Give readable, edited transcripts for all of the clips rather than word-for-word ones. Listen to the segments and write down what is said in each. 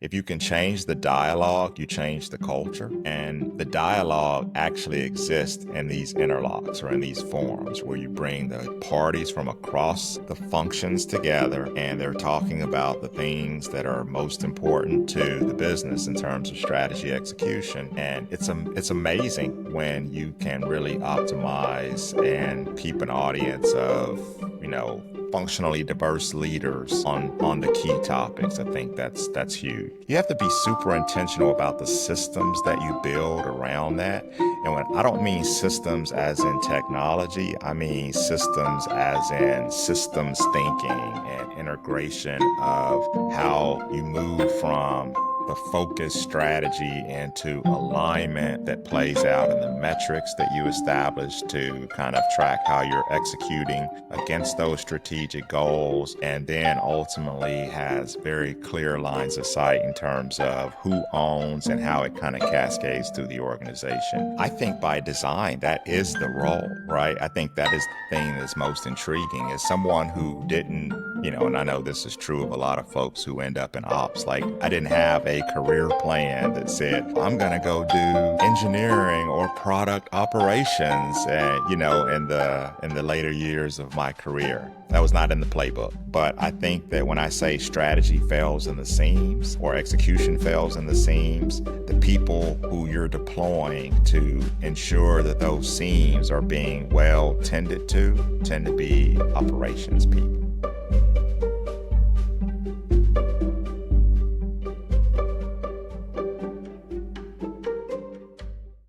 If you can change the dialogue, you change the culture. And the dialogue actually exists in these interlocks or in these forums where you bring the parties from across the functions together and they're talking about the things that are most important to the business in terms of strategy execution. And it's amazing when you can really optimize and keep an audience of, functionally diverse leaders on the key topics. I think that's huge. You have to be super intentional about the systems that you build around that. And when I don't mean systems as in technology, I mean systems as in systems thinking and integration of how you move from the focused strategy into alignment that plays out in the metrics that you establish to kind of track how you're executing against those strategic goals, and then ultimately has very clear lines of sight in terms of who owns and how it kind of cascades through the organization. I think by design, that is the role, right? I think that is the thing that's most intriguing. As someone who didn't, and I know this is true of a lot of folks who end up in ops, like I didn't have a career plan that said, I'm going to go do engineering or product operations, and, in the later years of my career. That was not in the playbook. But I think that when I say strategy fails in the seams or execution fails in the seams, the people who you're deploying to ensure that those seams are being well tended to tend to be operations people.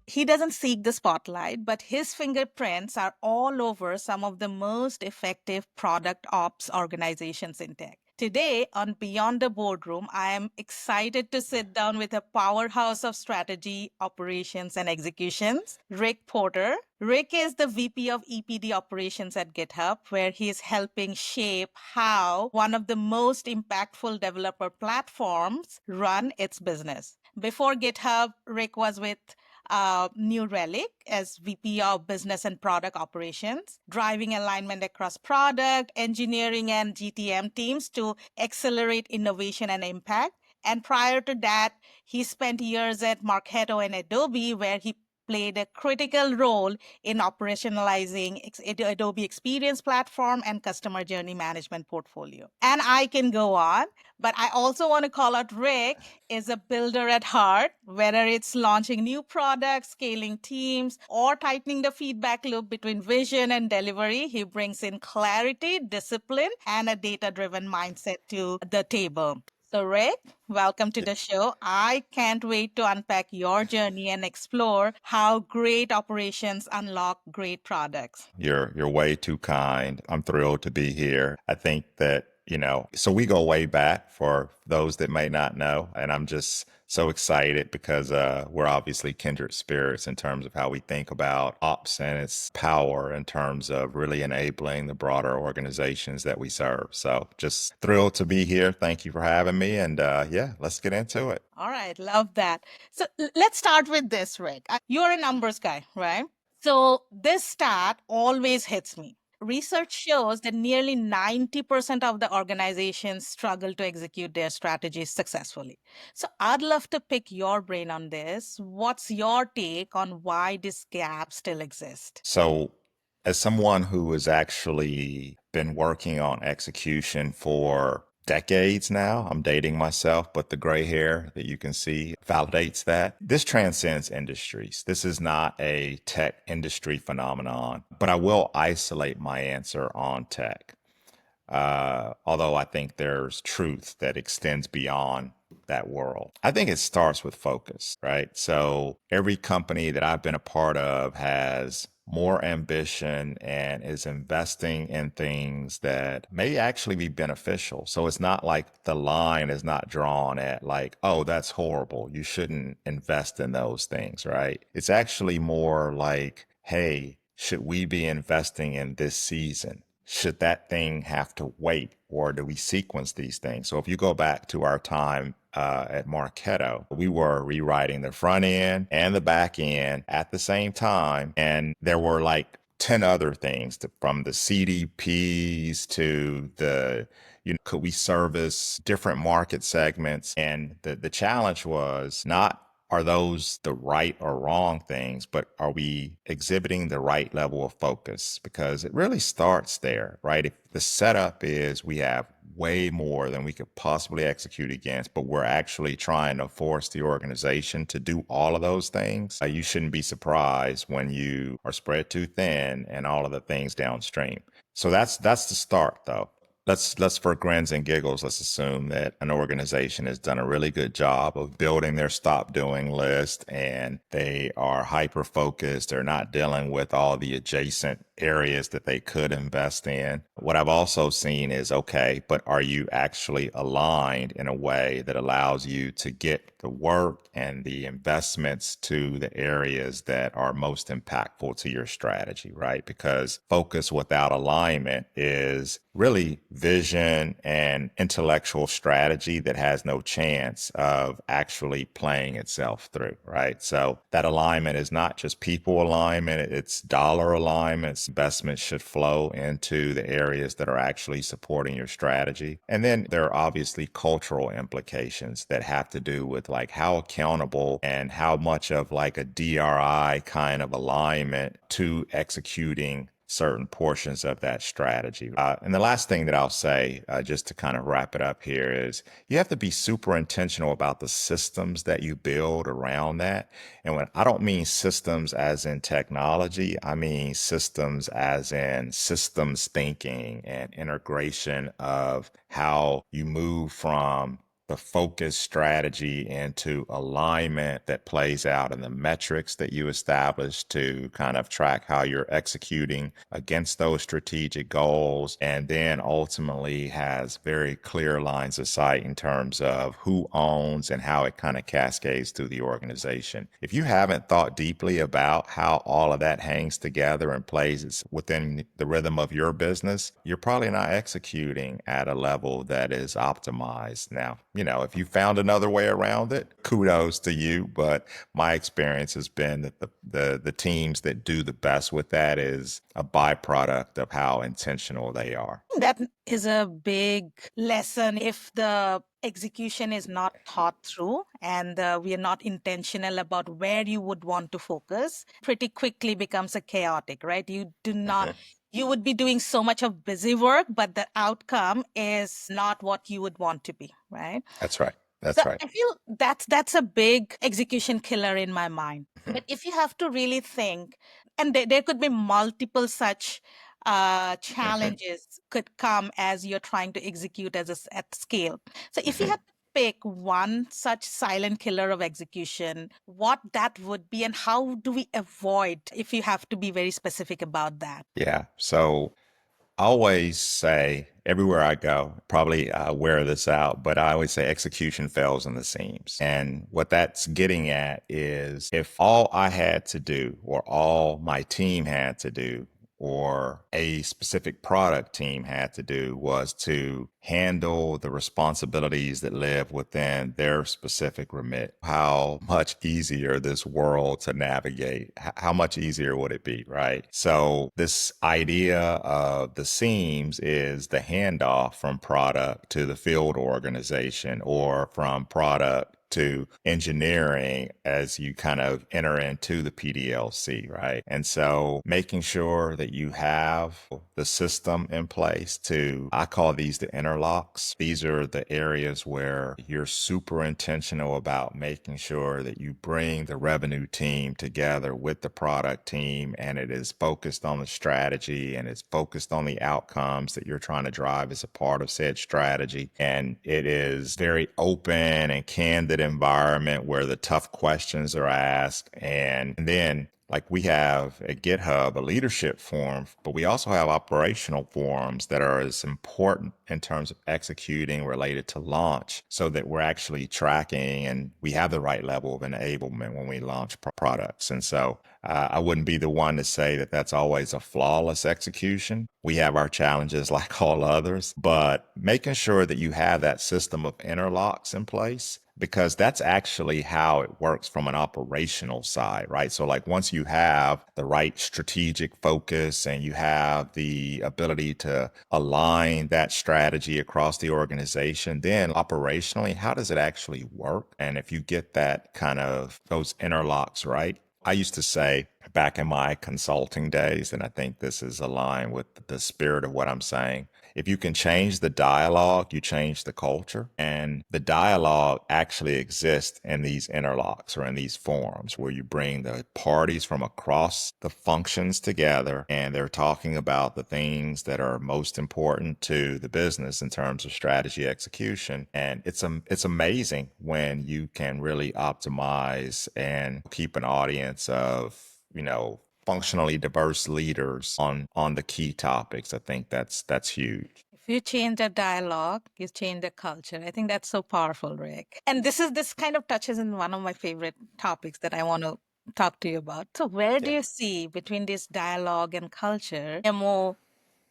He doesn't seek the spotlight, but his fingerprints are all over some of the most effective product ops organizations in tech. Today on Beyond the Boardroom, I am excited to sit down with a powerhouse of strategy, operations, and executions, Rick Porter. Rick is the VP of EPD Operations at GitHub, where he is helping shape how one of the most impactful developer platforms run its business. Before GitHub, Rick was with New Relic as VP of Business and Product Operations, driving alignment across product, engineering, and GTM teams to accelerate innovation and impact. And prior to that, he spent years at Marketo and Adobe, where he played a critical role in operationalizing Adobe Experience Platform and Customer Journey Management portfolio. And I can go on, but I also want to call out Rick is a builder at heart, whether it's launching new products, scaling teams, or tightening the feedback loop between vision and delivery. He brings in clarity, discipline, and a data-driven mindset to the table. So, Rick, welcome to the show. I can't wait to unpack your journey and explore how great operations unlock great products. You're way too kind. I'm thrilled to be here. I think that, so we go way back for those that may not know, and I'm just so excited because we're obviously kindred spirits in terms of how we think about ops and its power in terms of really enabling the broader organizations that we serve. So just thrilled to be here. Thank you for having me. And let's get into it. All right, love that. So let's start with this, Rick. You're a numbers guy, right? So this stat always hits me. Research shows that nearly 90% of the organizations struggle to execute their strategies successfully. So I'd love to pick your brain on this. What's your take on why this gap still exists? So as someone who has actually been working on execution for decades now, I'm dating myself, but the gray hair that you can see validates that. This transcends industries. This is not a tech industry phenomenon, but I will isolate my answer on tech. Although I think there's truth that extends beyond that world. I think it starts with focus, right? So every company that I've been a part of has more ambition and is investing in things that may actually be beneficial. So it's not like the line is not drawn at like, oh, that's horrible. You shouldn't invest in those things, right? It's actually more like, hey, should we be investing in this season? Should that thing have to wait, or do we sequence these things? So if you go back to our time at Marketo, we were rewriting the front end and the back end at the same time. And there were like 10 other things from the CDPs to the Could we service different market segments? And the challenge was not, are those the right or wrong things, but are we exhibiting the right level of focus? Because it really starts there, right? If the setup is we have way more than we could possibly execute against, but we're actually trying to force the organization to do all of those things, you shouldn't be surprised when you are spread too thin and all of the things downstream. So that's the start, though. Let's for grins and giggles, let's assume that an organization has done a really good job of building their stop doing list and they are hyper focused. They're not dealing with all the adjacent areas that they could invest in. What I've also seen is, okay, but are you actually aligned in a way that allows you to get the work and the investments to the areas that are most impactful to your strategy, right? Because focus without alignment is really vision and intellectual strategy that has no chance of actually playing itself through, right? So that alignment is not just people alignment, it's dollar alignment. Investments should flow into the areas that are actually supporting your strategy. And then there are obviously cultural implications that have to do with like how accountable and how much of like a DRI kind of alignment to executing certain portions of that strategy. And the last thing that I'll say, just to kind of wrap it up here, is you have to be super intentional about the systems that you build around that. And when I don't mean systems as in technology, I mean systems as in systems thinking and integration of how you move from the focus strategy into alignment that plays out in the metrics that you establish to kind of track how you're executing against those strategic goals, and then ultimately has very clear lines of sight in terms of who owns and how it kind of cascades through the organization. If you haven't thought deeply about how all of that hangs together and plays within the rhythm of your business, you're probably not executing at a level that is optimized. Now, if you found another way around it, kudos to you. But my experience has been that the teams that do the best with that is a byproduct of how intentional they are. That is a big lesson if the execution is not thought through and we are not intentional about where you would want to focus, pretty quickly becomes a chaotic, right? You do not, you would be doing so much of busy work, but the outcome is not what you would want to be, right? That's right. That's So right. I feel that's a big execution killer in my mind. But if you have to really think, and there could be multiple such challenges could come as you're trying to execute at scale. So if you had to pick one such silent killer of execution, what that would be, and how do we avoid if you have to be very specific about that? Yeah. So I always say everywhere I go, probably wear this out, but I always say execution fails in the seams. And what that's getting at is if all I had to do or all my team had to do or a specific product team had to do was to handle the responsibilities that live within their specific remit, how much easier this world to navigate, how much easier would it be, right? So this idea of the seams is the handoff from product to the field organization or from product to engineering as you kind of enter into the PDLC, right? And so making sure that you have the system in place to, I call these the interlocks. These are the areas where you're super intentional about making sure that you bring the revenue team together with the product team and it is focused on the strategy and it's focused on the outcomes that you're trying to drive as a part of said strategy. And it is very open and candid environment where the tough questions are asked. And then like we have at GitHub a leadership forum, but we also have operational forums that are as important in terms of executing related to launch so that we're actually tracking and we have the right level of enablement when we launch products. And so I wouldn't be the one to say that that's always a flawless execution. We have our challenges like all others, but making sure that you have that system of interlocks in place because that's actually how it works from an operational side, right? So, like, once you have the right strategic focus and you have the ability to align that strategy across the organization, then operationally, how does it actually work? And if you get that kind of those interlocks right, I used to say back in my consulting days, and I think this is aligned with the spirit of what I'm saying. If you can change the dialogue, you change the culture. And the dialogue actually exists in these interlocks or in these forums where you bring the parties from across the functions together and they're talking about the things that are most important to the business in terms of strategy execution. And it's amazing when you can really optimize and keep an audience of, functionally diverse leaders on the key topics. I think that's huge. If you change the dialogue, you change the culture. I think that's so powerful, Rick. And this kind of touches in one of my favorite topics that I want to talk to you about. So where do Yeah. you see between this dialogue and culture PMO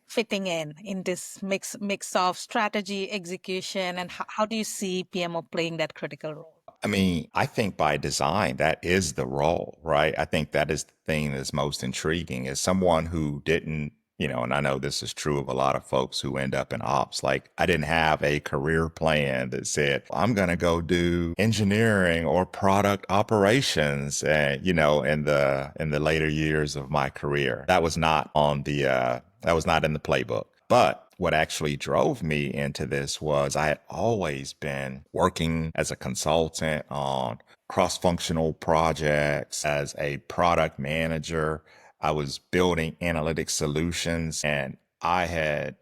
fitting in this mix of strategy, execution, and how do you see PMO playing that critical role? I mean, I think by design, that is the role, right? I think that is the thing that's most intriguing is someone who didn't, and I know this is true of a lot of folks who end up in ops. Like, I didn't have a career plan that said, I'm going to go do engineering or product operations, and, in the later years of my career. That was not in the playbook. But what actually drove me into this was I had always been working as a consultant on cross functional projects as a product manager. I was building analytic solutions and I had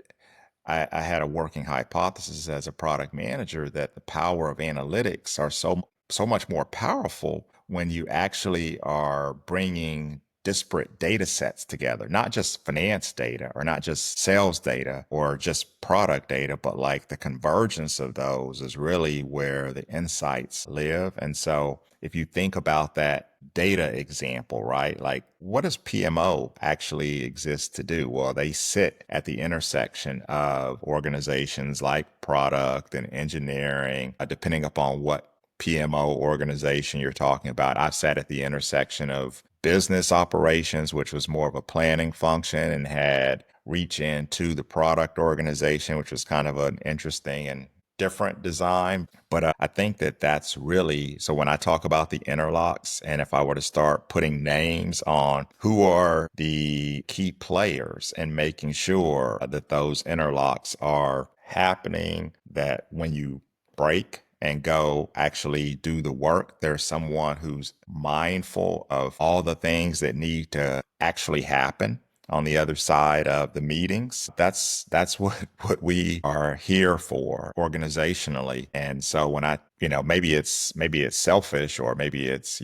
a working hypothesis as a product manager that the power of analytics are so much more powerful when you actually are bringing disparate data sets together, not just finance data or not just sales data or just product data, but like the convergence of those is really where the insights live. And so if you think about that data example, right? Like, what does PMO actually exist to do? Well, they sit at the intersection of organizations like product and engineering, depending upon what PMO organization you're talking about. I've sat at the intersection of business operations, which was more of a planning function, and had reach into the product organization, which was kind of an interesting and different design. But I think that that's really so when I talk about the interlocks, and if I were to start putting names on who are the key players and making sure that those interlocks are happening, that when you break and go actually do the work, there's someone who's mindful of all the things that need to actually happen on the other side of the meetings. That's what we are here for organizationally. And so when maybe it's selfish or maybe it's,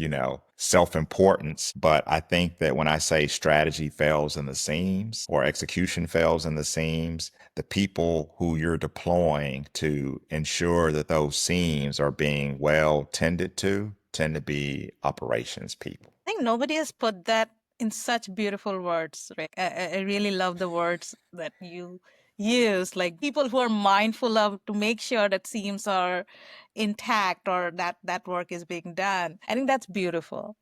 self-importance, but I think that when I say strategy fails in the seams or execution fails in the seams, the people who you're deploying to ensure that those seams are being well tended to tend to be operations people. I think nobody has put that in such beautiful words, Rick. I really love the words that you use, like people who are mindful of to make sure that seams are intact or that work is being done. I think that's beautiful.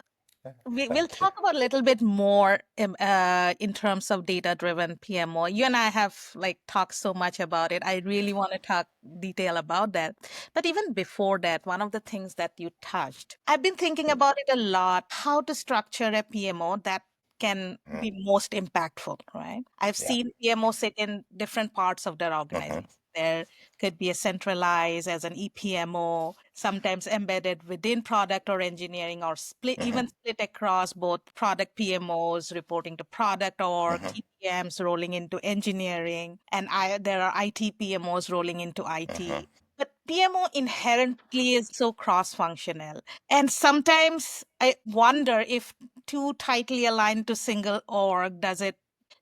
We'll Thank you. talk about a little bit more in terms of data-driven PMO. You and I have like talked so much about it. I really want to talk detail about that. But even before that, one of the things that you touched, I've been thinking about it a lot, how to structure a PMO that can Mhm. be most impactful, right? I've Yeah. seen PMO sit in different parts of their Mhm. organization. There could be a centralized as an EPMO, sometimes embedded within product or engineering, or Mhm. even split across both product PMOs reporting to product or Mhm. TPMs rolling into engineering, and there are IT PMOs rolling into Mhm. IT. But PMO inherently is so cross functional. And sometimes I wonder if too tightly aligned to single org, does it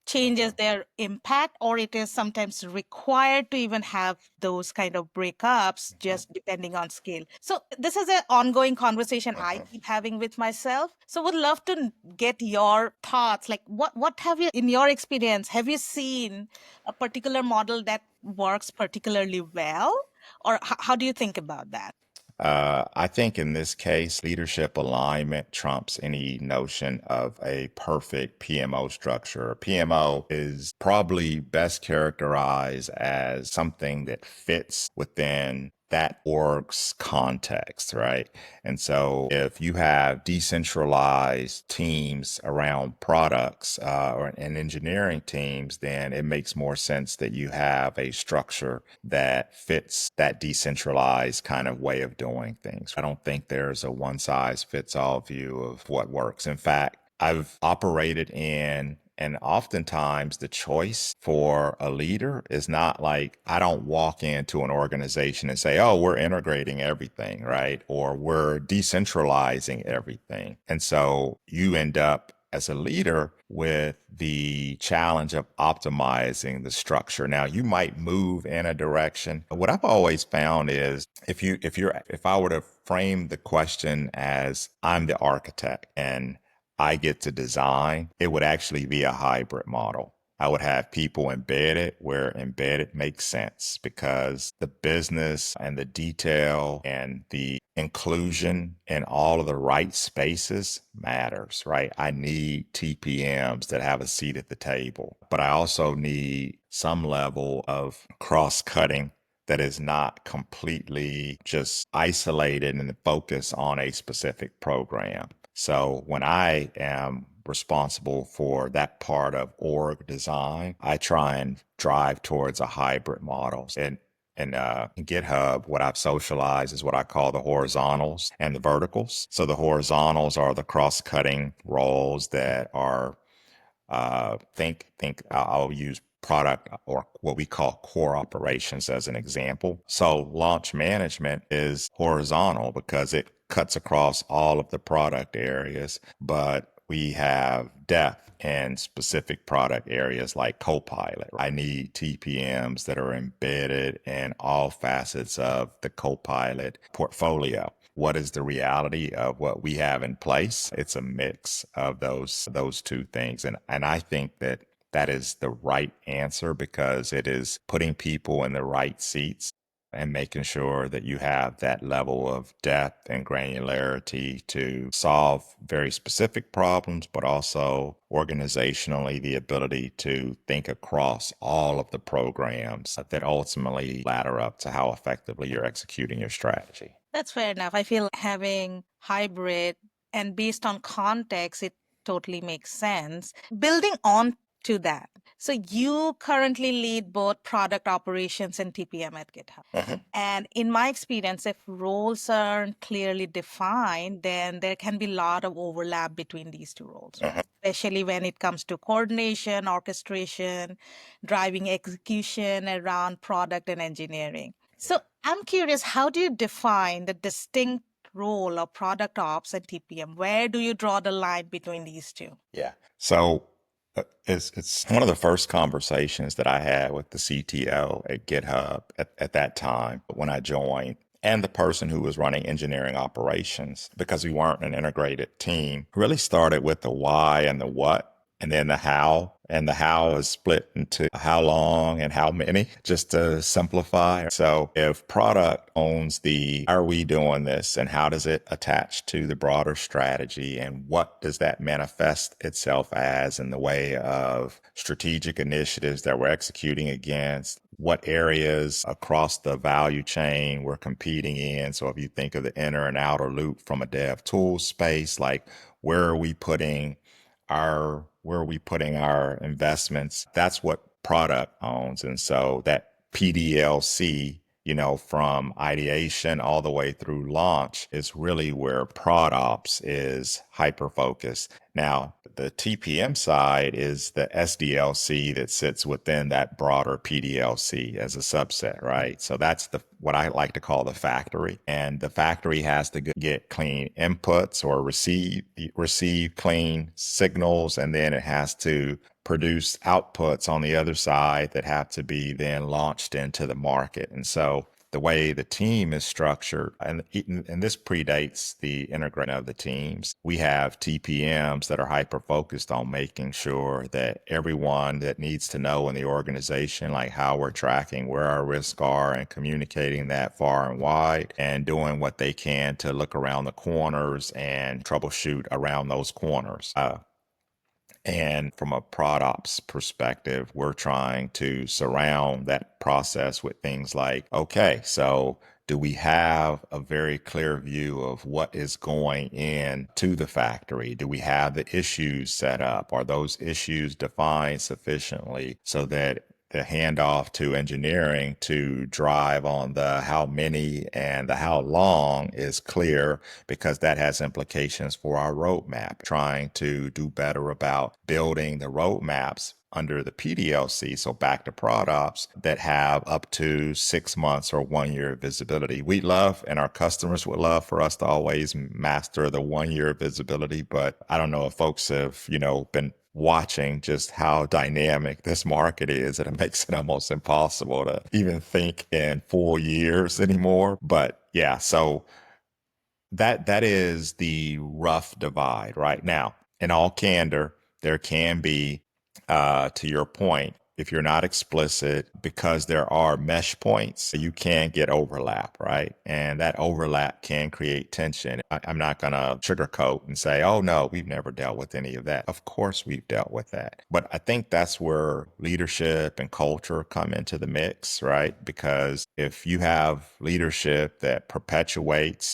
changes Mhm. their impact, or it is sometimes required to even have those kind of breakups Mhm. just depending on scale. So this is an ongoing conversation I Mhm. keep having with myself, so would love to get your thoughts, like what have you, in your experience, have you seen a particular model that works particularly well, or how do you think about that? I think in this case, leadership alignment trumps any notion of a perfect PMO structure. A PMO is probably best characterized as something that fits within that org's context, right? And so if you have decentralized teams around products and engineering teams, then it makes more sense that you have a structure that fits that decentralized kind of way of doing things. I don't think there's a one size fits all view of what works. In fact, I've operated in, and oftentimes the choice for a leader is not like, I don't walk into an organization and say, oh, we're integrating everything, right? Or we're decentralizing everything. And so you end up as a leader with the challenge of optimizing the structure. Now, you might move in a direction. What I've always found is if I were to frame the question as I'm the architect and I get to design, it would actually be a hybrid model. I would have people embedded where embedded makes sense because the business and the detail and the inclusion in all of the right spaces matters, right? I need TPMs that have a seat at the table, but I also need some level of cross-cutting that is not completely just isolated and focused on a specific program. So when I am responsible for that part of org design, I try and drive towards a hybrid model. And in GitHub, what I've socialized is what I call the horizontals and the verticals. So the horizontals are the cross-cutting roles that are I'll use product or what we call core operations as an example. So launch management is horizontal because it cuts across all of the product areas, but we have depth in specific product areas like Copilot. I need TPMs that are embedded in all facets of the Copilot portfolio. What is the reality of what we have in place? It's a mix of those two things. And I think that that is the right answer because it is putting people in the right seats and making sure that you have that level of depth and granularity to solve very specific problems, but also organizationally the ability to think across all of the programs that ultimately ladder up to how effectively you're executing your strategy. That's fair enough. I feel having hybrid and based on context, it totally makes sense. Building on to that. So you currently lead both product operations and TPM at GitHub. And in my experience, if roles aren't clearly defined, then there can be a lot of overlap between these two roles, right? Especially when it comes to coordination, orchestration, driving execution around product and engineering. So I'm curious, how do you define the distinct role of product ops and TPM? Where do you draw the line between these two? Yeah. So it's one of the first conversations that I had with the CTO at GitHub at that time when I joined, and the person who was running engineering operations, because we weren't an integrated team, really started with the why and the what, and then the how. And the how is split into how long and how many, just to simplify. So if product owns the how are we doing this and how does it attach to the broader strategy and what does that manifest itself as in the way of strategic initiatives that we're executing against, what areas across the value chain we're competing in. So if you think of the inner and outer loop from a dev tool space, like where are we putting our investments? That's what product owns. And so that PDLC, from ideation all the way through launch is really where Prod Ops is hyper focused. Now, the TPM side is the SDLC that sits within that broader PDLC as a subset, right? So that's what I like to call the factory. And the factory has to get clean inputs or receive clean signals, and then it has to produce outputs on the other side that have to be then launched into the market. And so the way the team is structured, and this predates the integration of the teams. We have TPMs that are hyper focused on making sure that everyone that needs to know in the organization, like how we're tracking, where our risks are, and communicating that far and wide, and doing what they can to look around the corners and troubleshoot around those corners. And from a product ops perspective, we're trying to surround that process with things like, okay, so do we have a very clear view of what is going in to the factory? Do we have the issues set up? Are those issues defined sufficiently so that the handoff to engineering to drive on the how many and the how long is clear, because that has implications for our roadmap. Trying to do better about building the roadmaps under the PDLC, so back to product ops, that have up to 6 months or 1 year visibility. We love, and our customers would love for us to always master the 1 year visibility, but I don't know if folks have, been watching just how dynamic this market is, and it makes it almost impossible to even think in 4 years anymore. But yeah, so that is the rough divide right now. In all candor, there can be, to your point, if you're not explicit, because there are mesh points, you can get overlap, right? And that overlap can create tension. I'm not going to sugarcoat and say, oh, no, we've never dealt with any of that. Of course, we've dealt with that. But I think that's where leadership and culture come into the mix, right? Because if you have leadership that perpetuates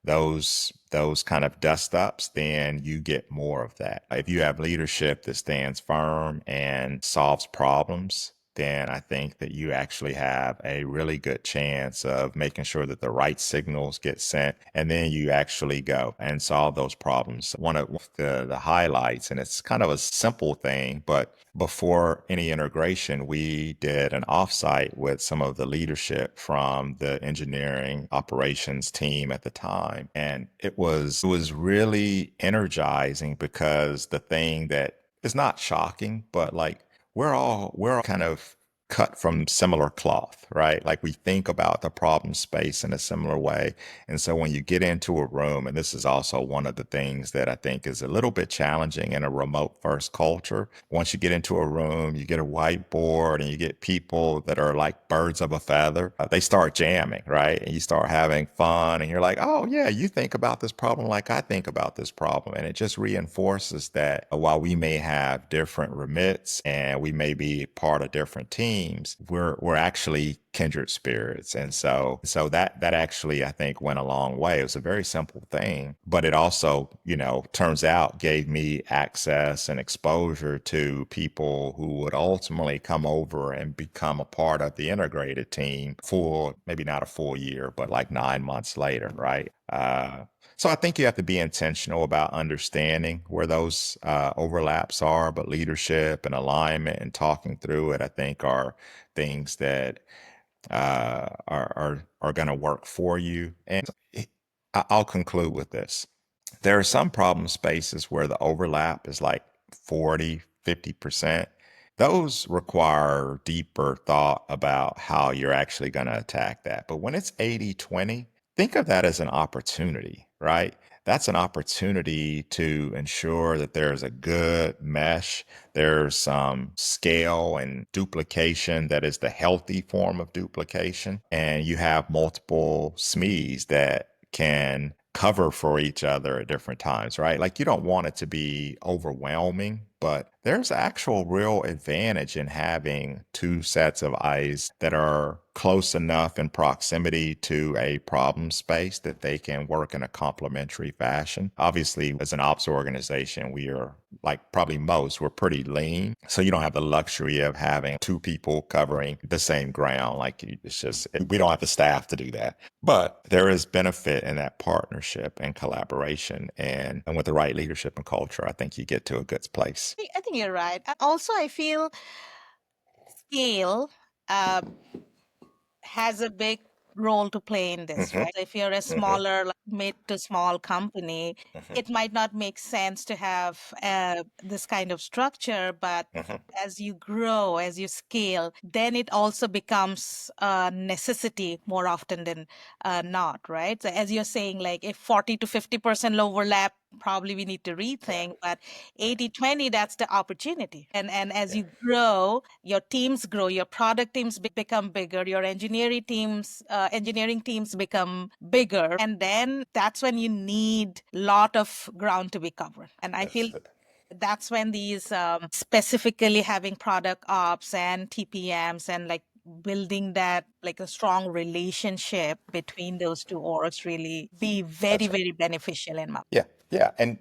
those kind of dust ups, then you get more of that. If you have leadership that stands firm and solves problems, then I think that you actually have a really good chance of making sure that the right signals get sent, and then you actually go and solve those problems. One of the highlights, and it's kind of a simple thing, but before any integration, we did an offsite with some of the leadership from the engineering operations team at the time. And it was really energizing, because the thing that is not shocking, but like we're all kind of cut from similar cloth, right? Like we think about the problem space in a similar way. And so when you get into a room, and this is also one of the things that I think is a little bit challenging in a remote first culture, once you get into a room, you get a whiteboard and you get people that are like birds of a feather, they start jamming, right? And you start having fun, and you're like, oh, yeah, you think about this problem like I think about this problem. And it just reinforces that while we may have different remits and we may be part of different teams, we're actually kindred spirits. And so that actually, I think, went a long way. It was a very simple thing, but it also, turns out gave me access and exposure to people who would ultimately come over and become a part of the integrated team for maybe not a full year, but like 9 months later, right? So I think you have to be intentional about understanding where those overlaps are, but leadership and alignment and talking through it, I think, are things that are going to work for you. And I'll conclude with this. There are some problem spaces where the overlap is like 40, 50%. Those require deeper thought about how you're actually going to attack that. But when it's 80-20, think of that as an opportunity, right? That's an opportunity to ensure that there's a good mesh. There's some scale and duplication that is the healthy form of duplication. And you have multiple SMEs that can cover for each other at different times, right? Like you don't want it to be overwhelming, but there's actual real advantage in having two sets of eyes that are close enough in proximity to a problem space that they can work in a complementary fashion. Obviously, as an ops organization, we are like probably most, we're pretty lean. So you don't have the luxury of having two people covering the same ground. Like it's just, we don't have the staff to do that. But there is benefit in that partnership and collaboration. And with the right leadership and culture, I think you get to a good place. I think you're right. Also, I feel scale uh, has a big role to play in this, right? If you're a smaller, like mid to small company, it might not make sense to have this kind of structure, but as you grow, as you scale, then it also becomes a necessity more often than not, right? So as you're saying, like if 40 to 50% overlap, probably we need to rethink, but 80-20, that's the opportunity. And as you grow, your teams grow, your product teams become bigger, your engineering teams become bigger, and then that's when you need a lot of ground to be covered. And I feel that's when these specifically having product ops and TPMs and like building that like a strong relationship between those two orgs really be very, very beneficial in my. Yeah, yeah, and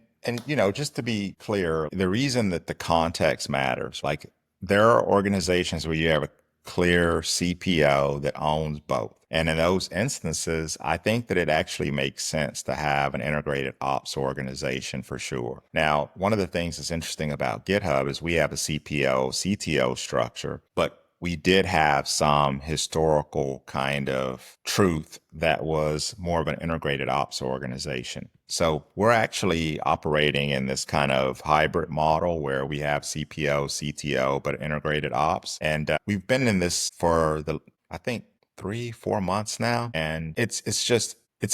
just to be clear, the reason that the context matters, like there are organizations where you have a clear CPO that owns both. And in those instances, I think that it actually makes sense to have an integrated ops organization for sure. Now, one of the things that's interesting about GitHub is we have a CPO, CTO structure, but we did have some historical kind of truth that was more of an integrated ops organization. So we're actually operating in this kind of hybrid model where we have CPO, CTO, but integrated ops. And we've been in this for I think 3, 4 months now. And it's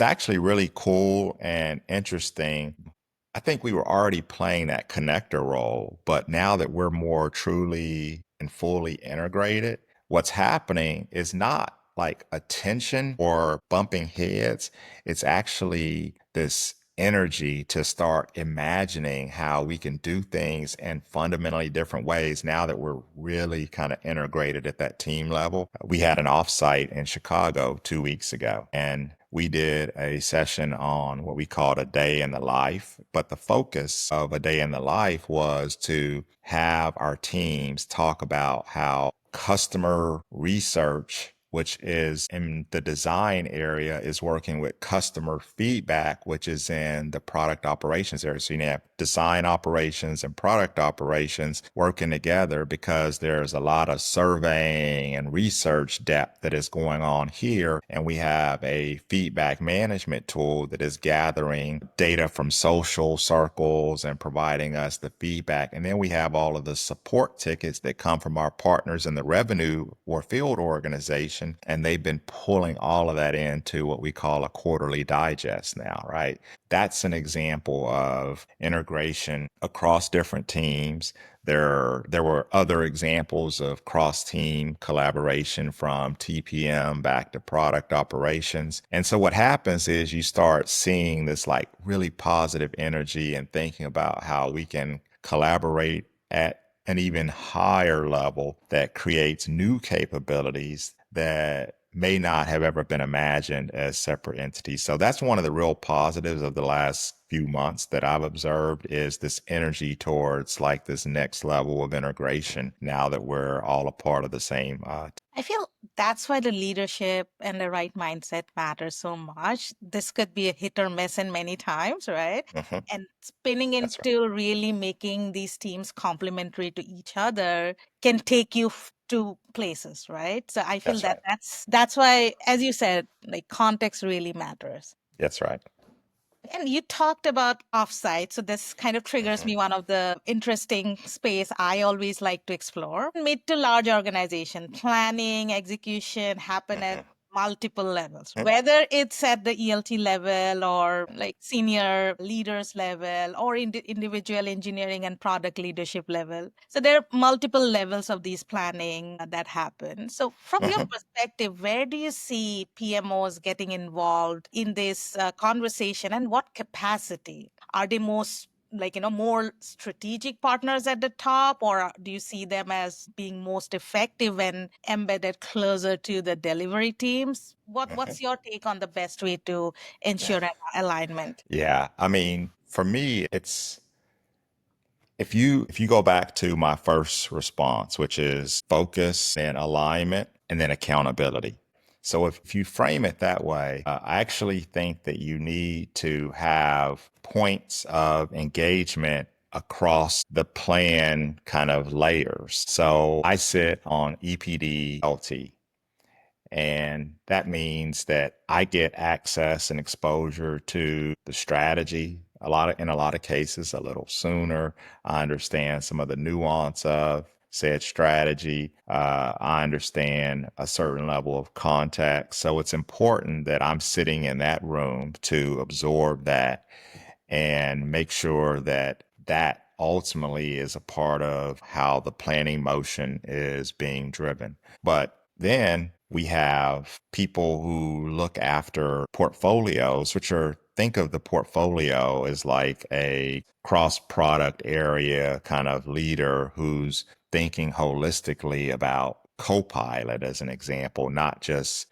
actually really cool and interesting. I think we were already playing that connector role, but now that we're more truly and fully integrated, what's happening is not like a tension or bumping heads. It's actually this energy to start imagining how we can do things in fundamentally different ways now that we're really kind of integrated at that team level. We had an offsite in Chicago 2 weeks ago, and we did a session on what we called a day in the life. But the focus of a day in the life was to have our teams talk about how customer research, which is in the design area, is working with customer feedback, which is in the product operations area. So you have design operations and product operations working together because there's a lot of surveying and research depth that is going on here. And we have a feedback management tool that is gathering data from social circles and providing us the feedback. And then we have all of the support tickets that come from our partners in the revenue or field organization. And they've been pulling all of that into what we call a quarterly digest now, right? That's an example of integration across different teams. There were other examples of cross-team collaboration from TPM back to product operations. And so what happens is you start seeing this like really positive energy and thinking about how we can collaborate at an even higher level that creates new capabilities that may not have ever been imagined as separate entities. So that's one of the real positives of the last few months that I've observed is this energy towards like this next level of integration now that we're all a part of the same. I feel that's why the leadership and the right mindset matters so much. This could be a hit or miss in many times, right? Mhm. And spinning That's right. into really making these teams complementary to each other can take you to places, right? So I feel That's that right. that's why, as you said, like context really matters. That's right. And you talked about offsite. So this kind of triggers Mhm. me one of the interesting space I always like to explore. Mid to large organization, planning, execution happen at Mhm. multiple levels, Mhm. whether it's at the ELT level or like senior leaders level or individual engineering and product leadership level. So there are multiple levels of these planning that happen. So from your Mhm. perspective, where do you see PMOs getting involved in this conversation and what capacity? Are they most more strategic partners at the top, or do you see them as being most effective and embedded closer to the delivery teams? What's your take on the best way to ensure an alignment? Yeah. I mean, for me, it's if you go back to my first response, which is focus and alignment and then accountability. So if you frame it that way, I actually think that you need to have points of engagement across the plan kind of layers. So I sit on EPD LT. And that means that I get access and exposure to the strategy in a lot of cases a little sooner. I understand some of the nuance of said strategy. I understand a certain level of context. So it's important that I'm sitting in that room to absorb that and make sure that that ultimately is a part of how the planning motion is being driven. But then we have people who look after portfolios, which are think of the portfolio as like a cross product area kind of leader who's thinking holistically about Copilot as an example, not just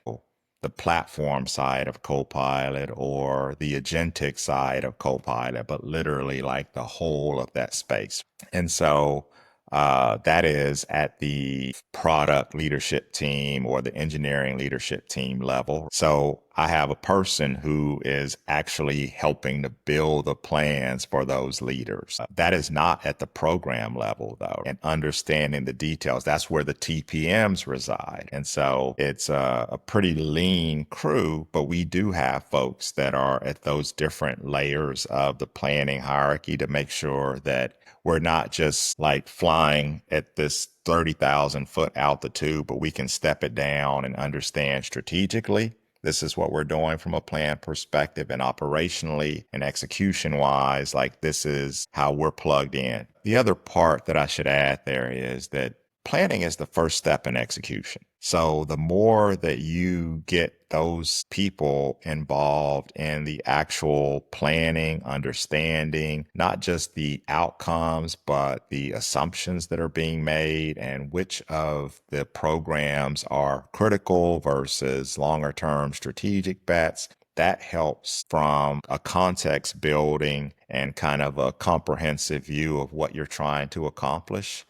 the platform side of Copilot or the agentic side of Copilot, but literally like the whole of that space. And so that is at the product leadership team or the engineering leadership team level. So I have a person who is actually helping to build the plans for those leaders. That is not at the program level, though, and understanding the details. That's where the TPMs reside. And so it's a pretty lean crew, but we do have folks that are at those different layers of the planning hierarchy to make sure that we're not just like flying at this 30,000 foot altitude, but we can step it down and understand strategically. This is what we're doing from a plan perspective, and operationally and execution wise, like this is how we're plugged in. The other part that I should add there is that planning is the first step in execution. So the more that you get those people involved in the actual planning, understanding, not just the outcomes, but the assumptions that are being made and which of the programs are critical versus longer term strategic bets, that helps from a context building and kind of a comprehensive view of what you're trying to accomplish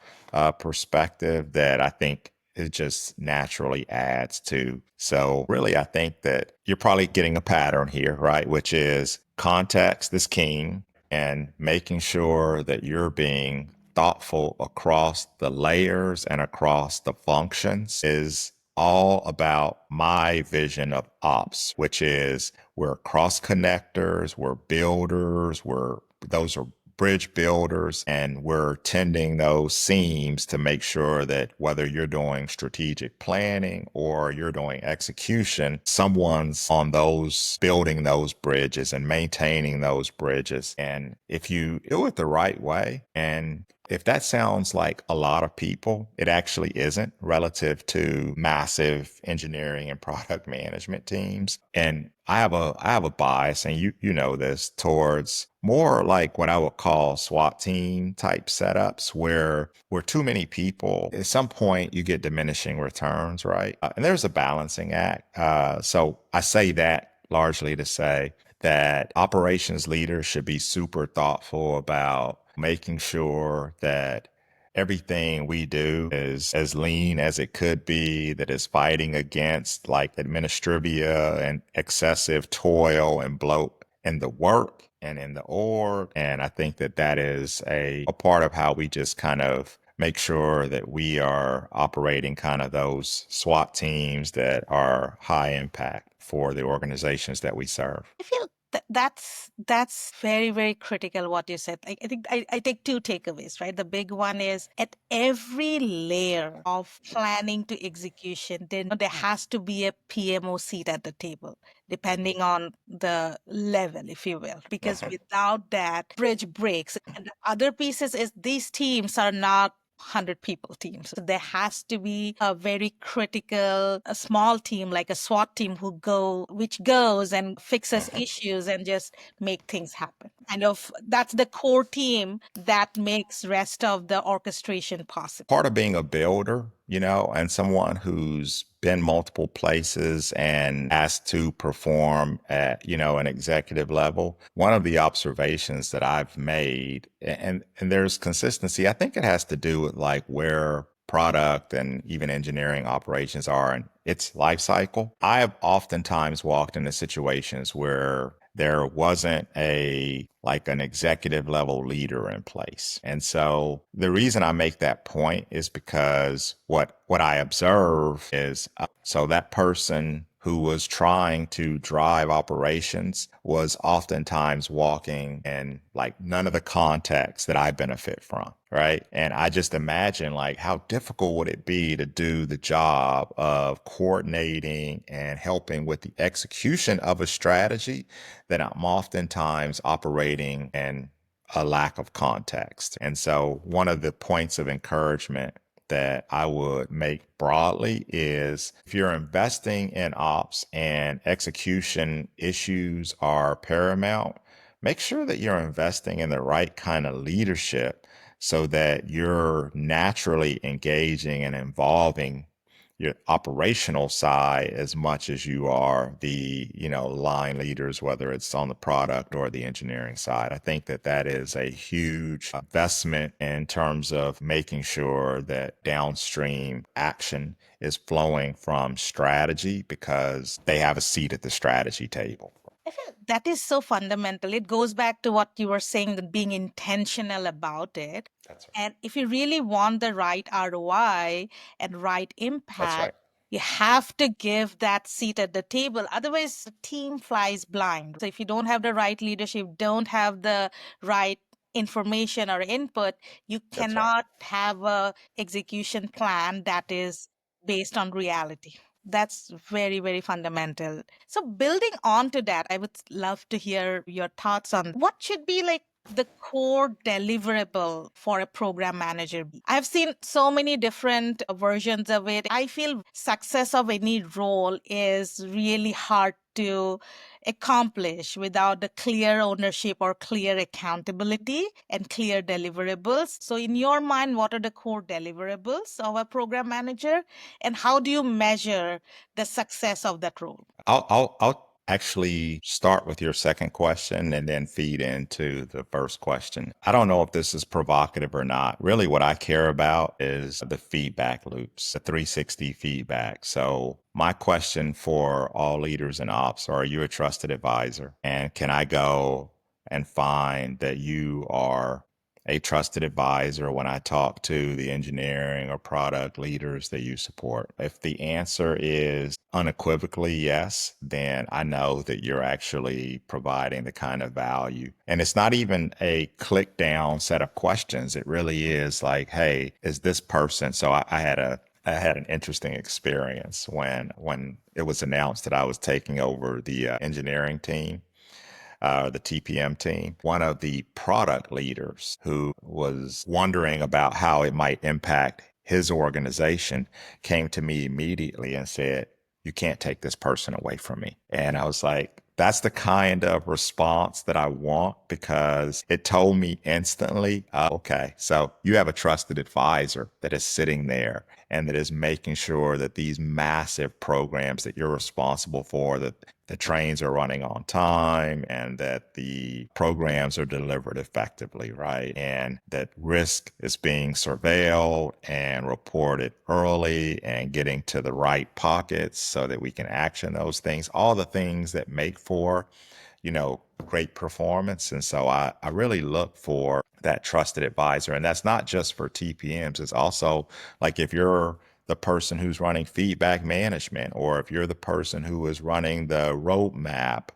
perspective that I think it just naturally adds to. So really, I think that you're probably getting a pattern here, right? Which is context is king, and making sure that you're being thoughtful across the layers and across the functions is all about my vision of ops, which is we're cross connectors, we're builders, those are bridge builders, and we're tending those seams to make sure that whether you're doing strategic planning or you're doing execution, someone's on those building those bridges and maintaining those bridges. And if you do it the right way, and if that sounds like a lot of people, it actually isn't relative to massive engineering and product management teams. And I have a bias, and you know this, towards more like what I would call SWAT team type setups where too many people, at some point you get diminishing returns, right? And there's a balancing act. So I say that largely to say that operations leaders should be super thoughtful about making sure that everything we do is as lean as it could be, that is fighting against like administrivia and excessive toil and bloat in the work and in the org. And I think that that is a part of how we just kind of make sure that we are operating kind of those SWAT teams that are high impact for the organizations that we serve. I feel that's very, very critical what you said. I think I take two takeaways, right? The big one is at every layer of planning to execution, then there has to be a PMO seat at the table, depending on the level, if you will. Because without that, bridge breaks. And the other pieces is these teams are not 100 people teams. So there has to be a very critical, a small team like a SWAT team which goes and fixes issues and just make things happen. Kind of that's the core team that makes rest of the orchestration possible. Part of being a builder, and someone who's been multiple places and asked to perform at, an executive level, one of the observations that I've made, and there's consistency, I think it has to do with like where product and even engineering operations are in its life cycle. I have oftentimes walked into situations where there wasn't an executive level leader in place. And so the reason I make that point is because what I observe is so that person who was trying to drive operations was oftentimes walking in like none of the context that I benefit from, right? And I just imagine like how difficult would it be to do the job of coordinating and helping with the execution of a strategy that I'm oftentimes operating in a lack of context. And so one of the points of encouragement that I would make broadly is if you're investing in ops and execution issues are paramount, make sure that you're investing in the right kind of leadership so that you're naturally engaging and involving your operational side as much as you are the line leaders, whether it's on the product or the engineering side. I think that that is a huge investment in terms of making sure that downstream action is flowing from strategy because they have a seat at the strategy table. I feel that is so fundamental. It goes back to what you were saying, that being intentional about it. That's right. And if you really want the right ROI and right That's impact, right. you have to give that seat at the table. Otherwise, the team flies blind. So if you don't have the right leadership, don't have the right information or input, you That's right. cannot have a execution plan that is based on reality. That's very, very fundamental. So building on to that, I would love to hear your thoughts on what should be like the core deliverable for a program manager. I've seen so many different versions of it. I feel success of any role is really hard to accomplish without the clear ownership or clear accountability and clear deliverables. So in your mind, what are the core deliverables of a program manager, and how do you measure the success of that role? I'll actually start with your second question and then feed into the first question. I don't know if this is provocative or not. Really, what I care about is the feedback loops, the 360 feedback. So my question for all leaders in ops, are you a trusted advisor? And can I go and find that you are a trusted advisor when I talk to the engineering or product leaders that you support? If the answer is unequivocally yes, then I know that you're actually providing the kind of value. And it's not even a click down set of questions. It really is like, hey, is this person? So I had an interesting experience when it was announced that I was taking over the engineering team, the TPM team. One of the product leaders who was wondering about how it might impact his organization came to me immediately and said, "You can't take this person away from me." And I was like, that's the kind of response that I want because it told me instantly, okay, so you have a trusted advisor that is sitting there and that is making sure that these massive programs that you're responsible for, that the trains are running on time and that the programs are delivered effectively, right? And that risk is being surveilled and reported early and getting to the right pockets so that we can action those things, all the things that make for, great performance. And so I really look for that trusted advisor. And that's not just for TPMs. It's also like if you're the person who's running feedback management, or if you're the person who is running the roadmap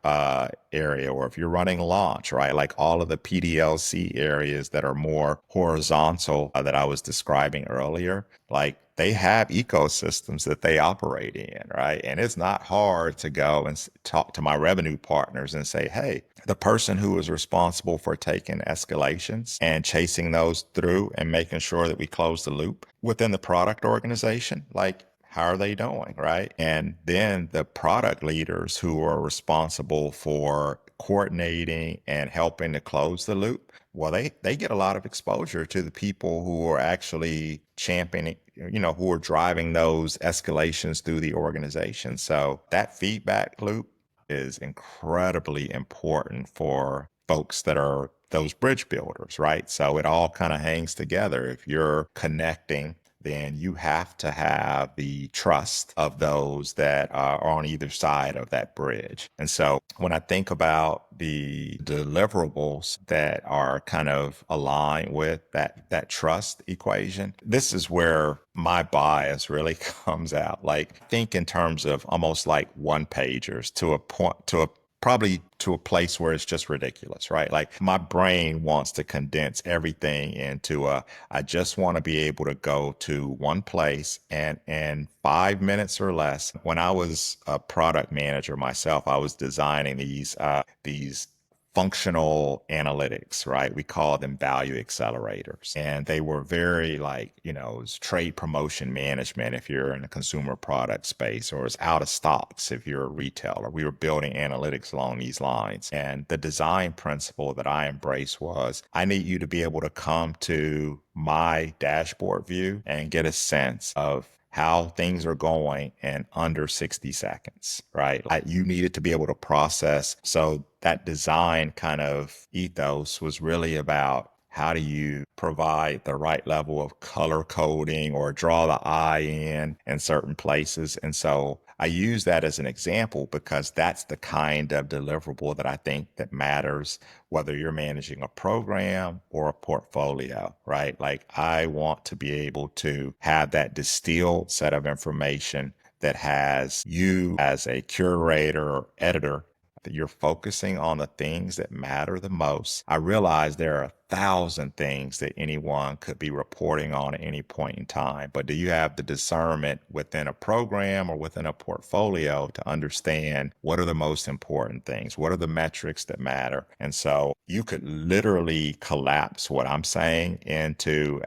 area, or if you're running launch, right? Like all of the PDLC areas that are more horizontal that I was describing earlier, like they have ecosystems that they operate in, right? And it's not hard to go and talk to my revenue partners and say, hey, the person who is responsible for taking escalations and chasing those through and making sure that we close the loop within the product organization, like, how are they doing, right? And then the product leaders who are responsible for coordinating and helping to close the loop, well, they get a lot of exposure to the people who are actually championing, who are driving those escalations through the organization. So that feedback loop is incredibly important for folks that are those bridge builders, right? So it all kind of hangs together. If you're connecting then you have to have the trust of those that are on either side of that bridge. And so when I think about the deliverables that are kind of aligned with that trust equation, this is where my bias really comes out. Like, think in terms of almost like one pagers to a point, to a probably to a place where it's just ridiculous, right? Like, my brain wants to condense everything into I just want to be able to go to one place and in 5 minutes or less. When I was a product manager myself, I was designing these functional analytics, right? We call them value accelerators. And they were very like, it's trade promotion management if you're in the consumer product space, or it's out of stocks if you're a retailer. We were building analytics along these lines. And the design principle that I embraced was, I need you to be able to come to my dashboard view and get a sense of how things are going in under 60 seconds, right? You needed to be able to process. So that design kind of ethos was really about, how do you provide the right level of color coding or draw the eye in certain places? And so I use that as an example because that's the kind of deliverable that I think that matters, whether you're managing a program or a portfolio, right? Like, I want to be able to have that distilled set of information that has you as a curator or editor, that you're focusing on the things that matter the most. I realize there are 1,000 things that anyone could be reporting on at any point in time, but do you have the discernment within a program or within a portfolio to understand what are the most important things? What are the metrics that matter? And so you could literally collapse what I'm saying into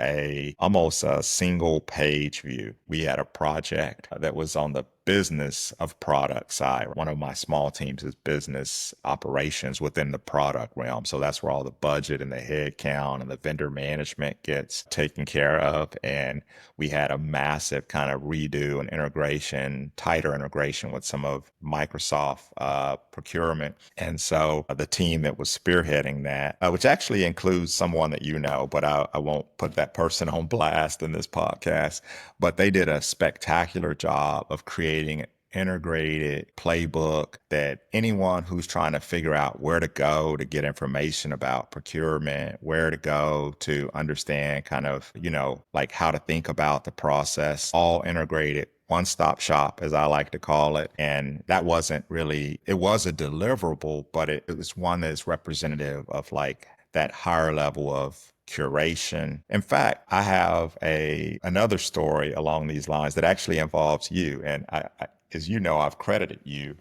almost a single page view. We had a project that was on the business of product side. One of my small teams is business operations within the product realm. So that's where all the budget and the head count and the vendor management gets taken care of. And we had a massive kind of redo and integration, tighter integration with some of Microsoft procurement. And so the team that was spearheading that, which actually includes someone that but I won't put that person on blast in this podcast, but they did a spectacular job of creating an integrated playbook that anyone who's trying to figure out where to go to get information about procurement, where to go to understand kind of, like how to think about the process, all integrated, one-stop shop, as I like to call it. And that wasn't really, it was a deliverable, but it was one that is representative of like that higher level of curation. In fact, I have another story along these lines that actually involves you. And as you know, I've credited you.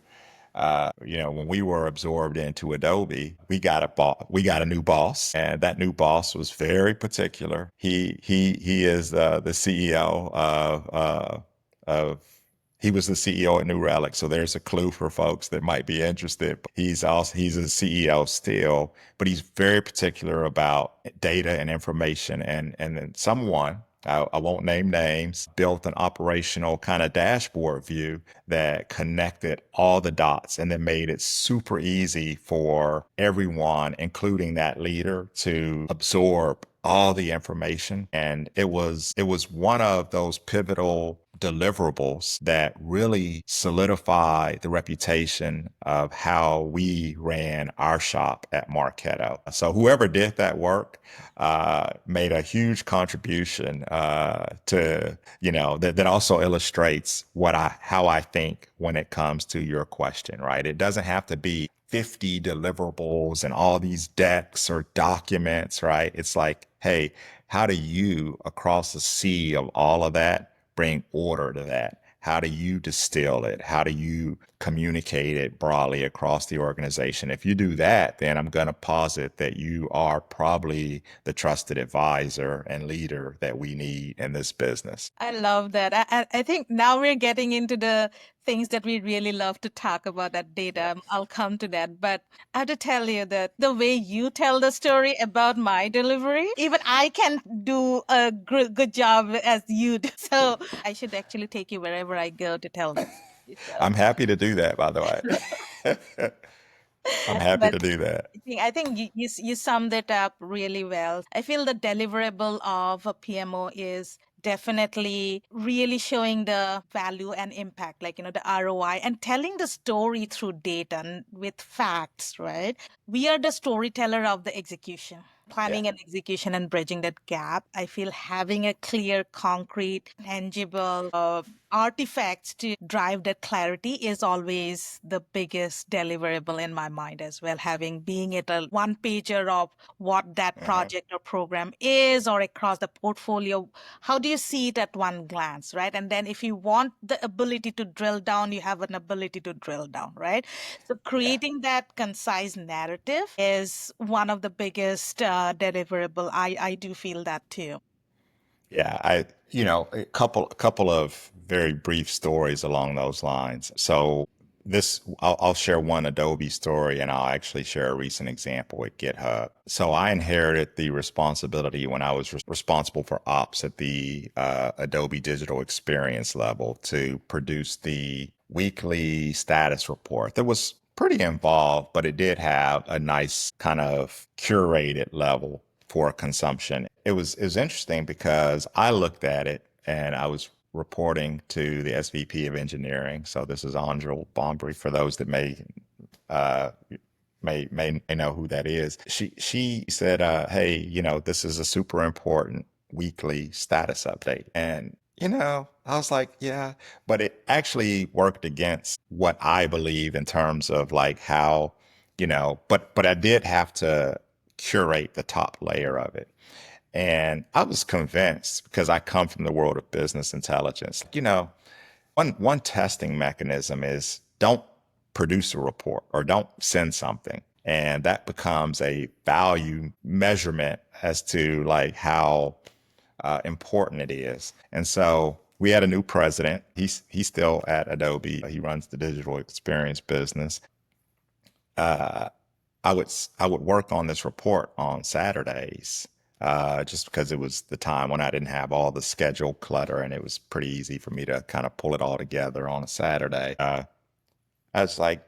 When we were absorbed into Adobe, we got a new boss, and that new boss was very particular. He is the CEO of he was the CEO at New Relic, so there's a clue for folks that might be interested. He's a CEO still, but he's very particular about data and information. And then someone, I won't name names, built an operational kind of dashboard view that connected all the dots and then made it super easy for everyone, including that leader, to absorb all the information. And it was one of those pivotal deliverables that really solidified the reputation of how we ran our shop at Marketo. So whoever did that work made a huge contribution that also illustrates how I think when it comes to your question, right? It doesn't have to be 50 deliverables and all these decks or documents, right? It's like, hey, how do you, across the sea of all of that, bring order to that? How do you distill it? How do you communicate it broadly across the organization? If you do that, then I'm going to posit that you are probably the trusted advisor and leader that we need in this business. I love that. I think now we're getting into the things that we really love to talk about, that data. I'll come to that. But I have to tell you that the way you tell the story about my delivery, even I can do a good job as you do. So I should actually take you wherever I go to tell this. I'm happy to do that, by the way. I'm happy But to do that. I think you summed it up really well. I feel the deliverable of a PMO is definitely really showing the value and impact, like, the ROI and telling the story through data and with facts, right? We are the storyteller of the execution, Yeah. planning and execution and bridging that gap. I feel having a clear, concrete, tangible artifacts to drive that clarity is always the biggest deliverable in my mind as well. Having being it a one pager of what that Uh-huh. project or program is, or across the portfolio, how do you see it at one glance, right? And then if you want the ability to drill down, you have an ability to drill down, right? So Yeah. creating that concise narrative is one of the biggest deliverable. I do feel that too. Yeah, a couple of very brief stories along those lines. So I'll share one Adobe story, and I'll actually share a recent example at GitHub. So I inherited the responsibility when I was responsible for ops at the Adobe digital experience level to produce the weekly status report. That was pretty involved, but it did have a nice kind of curated level for consumption. It was interesting because I looked at it and I was reporting to the SVP of engineering. So this is Angel Bombry for those that uh, may know who that is. She said, "Hey, this is a super important weekly status update," and I was like, "Yeah," but it actually worked against what I believe in terms of like how, but I did have to curate the top layer of it. And I was convinced because I come from the world of business intelligence. One testing mechanism is don't produce a report or don't send something. And that becomes a value measurement as to like how important it is. And so we had a new president. He's still at Adobe. He runs the digital experience business. Uh, I would work on this report on Saturdays, just because it was the time when I didn't have all the schedule clutter, and it was pretty easy for me to kind of pull it all together on a Saturday. I was like,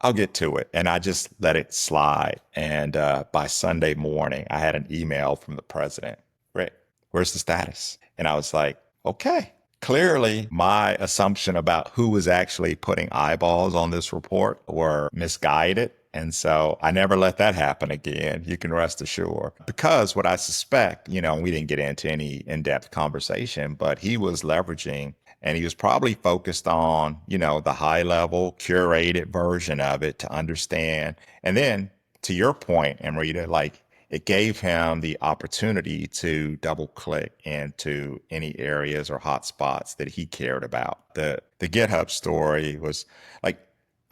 I'll get to it, and I just let it slide. And by Sunday morning, I had an email from the president. Rick, where's the status? And I was like, okay. Clearly, my assumption about who was actually putting eyeballs on this report were misguided. And so I never let that happen again. You can rest assured. Because what I suspect, we didn't get into any in depth conversation, but he was leveraging and he was probably focused on, the high level curated version of it to understand. And then to your point, Amrita, like it gave him the opportunity to double click into any areas or hotspots that he cared about. The GitHub story was like,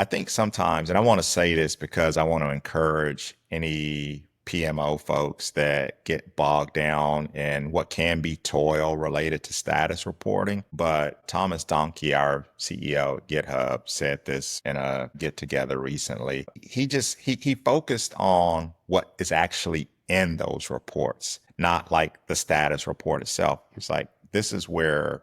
I think sometimes, and I want to say this because I want to encourage any PMO folks that get bogged down in what can be toil related to status reporting. But Thomas Donkey, our CEO at GitHub, said this in a get together recently. He focused on what is actually in those reports, not like the status report itself. He's like, this is where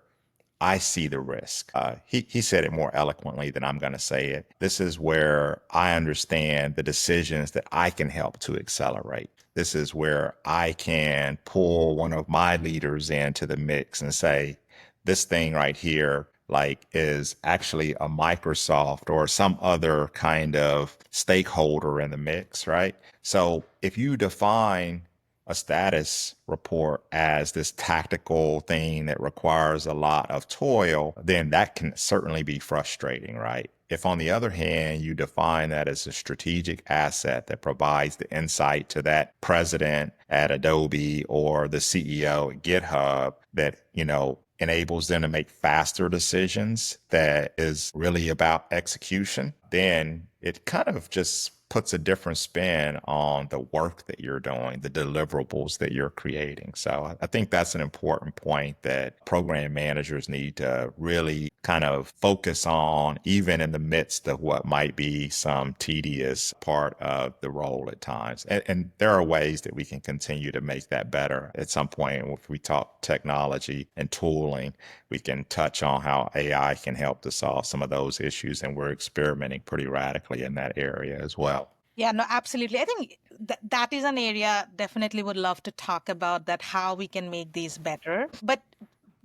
I see the risk. He said it more eloquently than I'm going to say it. This is where I understand the decisions that I can help to accelerate. This is where I can pull one of my leaders into the mix and say, this thing right here, like, is actually a Microsoft or some other kind of stakeholder in the mix, right? So if you define a status report as this tactical thing that requires a lot of toil, then that can certainly be frustrating, right? If, on the other hand, you define that as a strategic asset that provides the insight to that president at Adobe or the CEO at GitHub that, enables them to make faster decisions that is really about execution, then it kind of just puts a different spin on the work that you're doing, the deliverables that you're creating. So I think that's an important point that program managers need to really kind of focus on, even in the midst of what might be some tedious part of the role at times. And there are ways that we can continue to make that better. At some point, if we talk technology and tooling, we can touch on how AI can help to solve some of those issues. And we're experimenting pretty radically in that area as well. Yeah, no, absolutely. I think that is an area definitely would love to talk about, that how we can make these better. But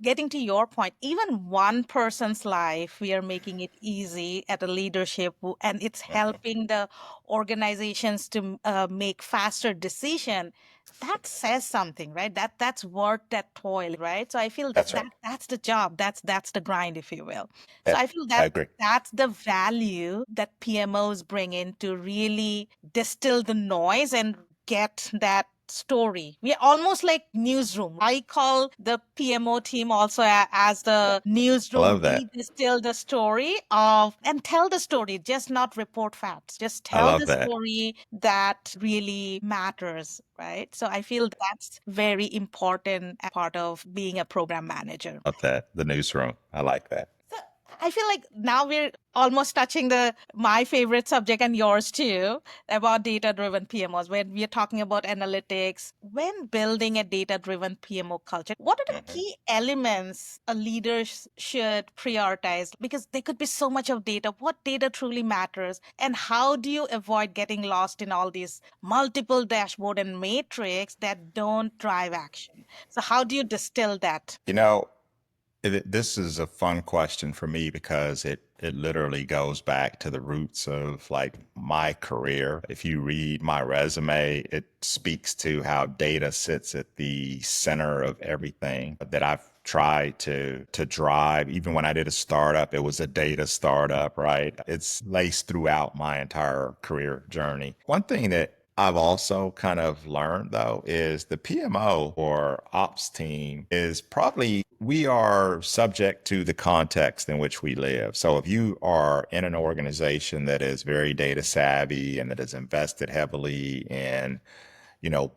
getting to your point, even one person's life, we are making it easy at a leadership, and it's Mhm. helping the organizations to make faster decision. That says something, right? That's worth that toil, right? So I feel that, That's right. that's the job, that's the grind, if you will. So That, I feel I that agree. that's the value that PMOs bring in to really distill the noise and get that story. We are almost like newsroom. I call the PMO team also as the I newsroom. love that. We distill the story of and tell the story, just not report facts. Just I tell love the that. story that really matters, right? So I feel that's very important part of being a program manager. Love that. The newsroom. I like that. So I feel like now we're almost touching the my favorite subject and yours too, about data-driven PMOs. When we are talking about analytics, when building a data-driven PMO culture, what are the Mhm. key elements a leader should prioritize? Because there could be so much of data. What data truly matters, and how do you avoid getting lost in all these multiple dashboard and matrix that don't drive action? So how do you distill that? You know, this is a fun question for me because it literally goes back to the roots of like my career. If you read my resume, it speaks to how data sits at the center of everything that I've tried to drive. Even when I did a startup, it was a data startup, right? It's laced throughout my entire career journey. One thing that I've also kind of learned though is the PMO or ops team is probably we are subject to the context in which we live. So if you are in an organization that is very data savvy and that is invested heavily in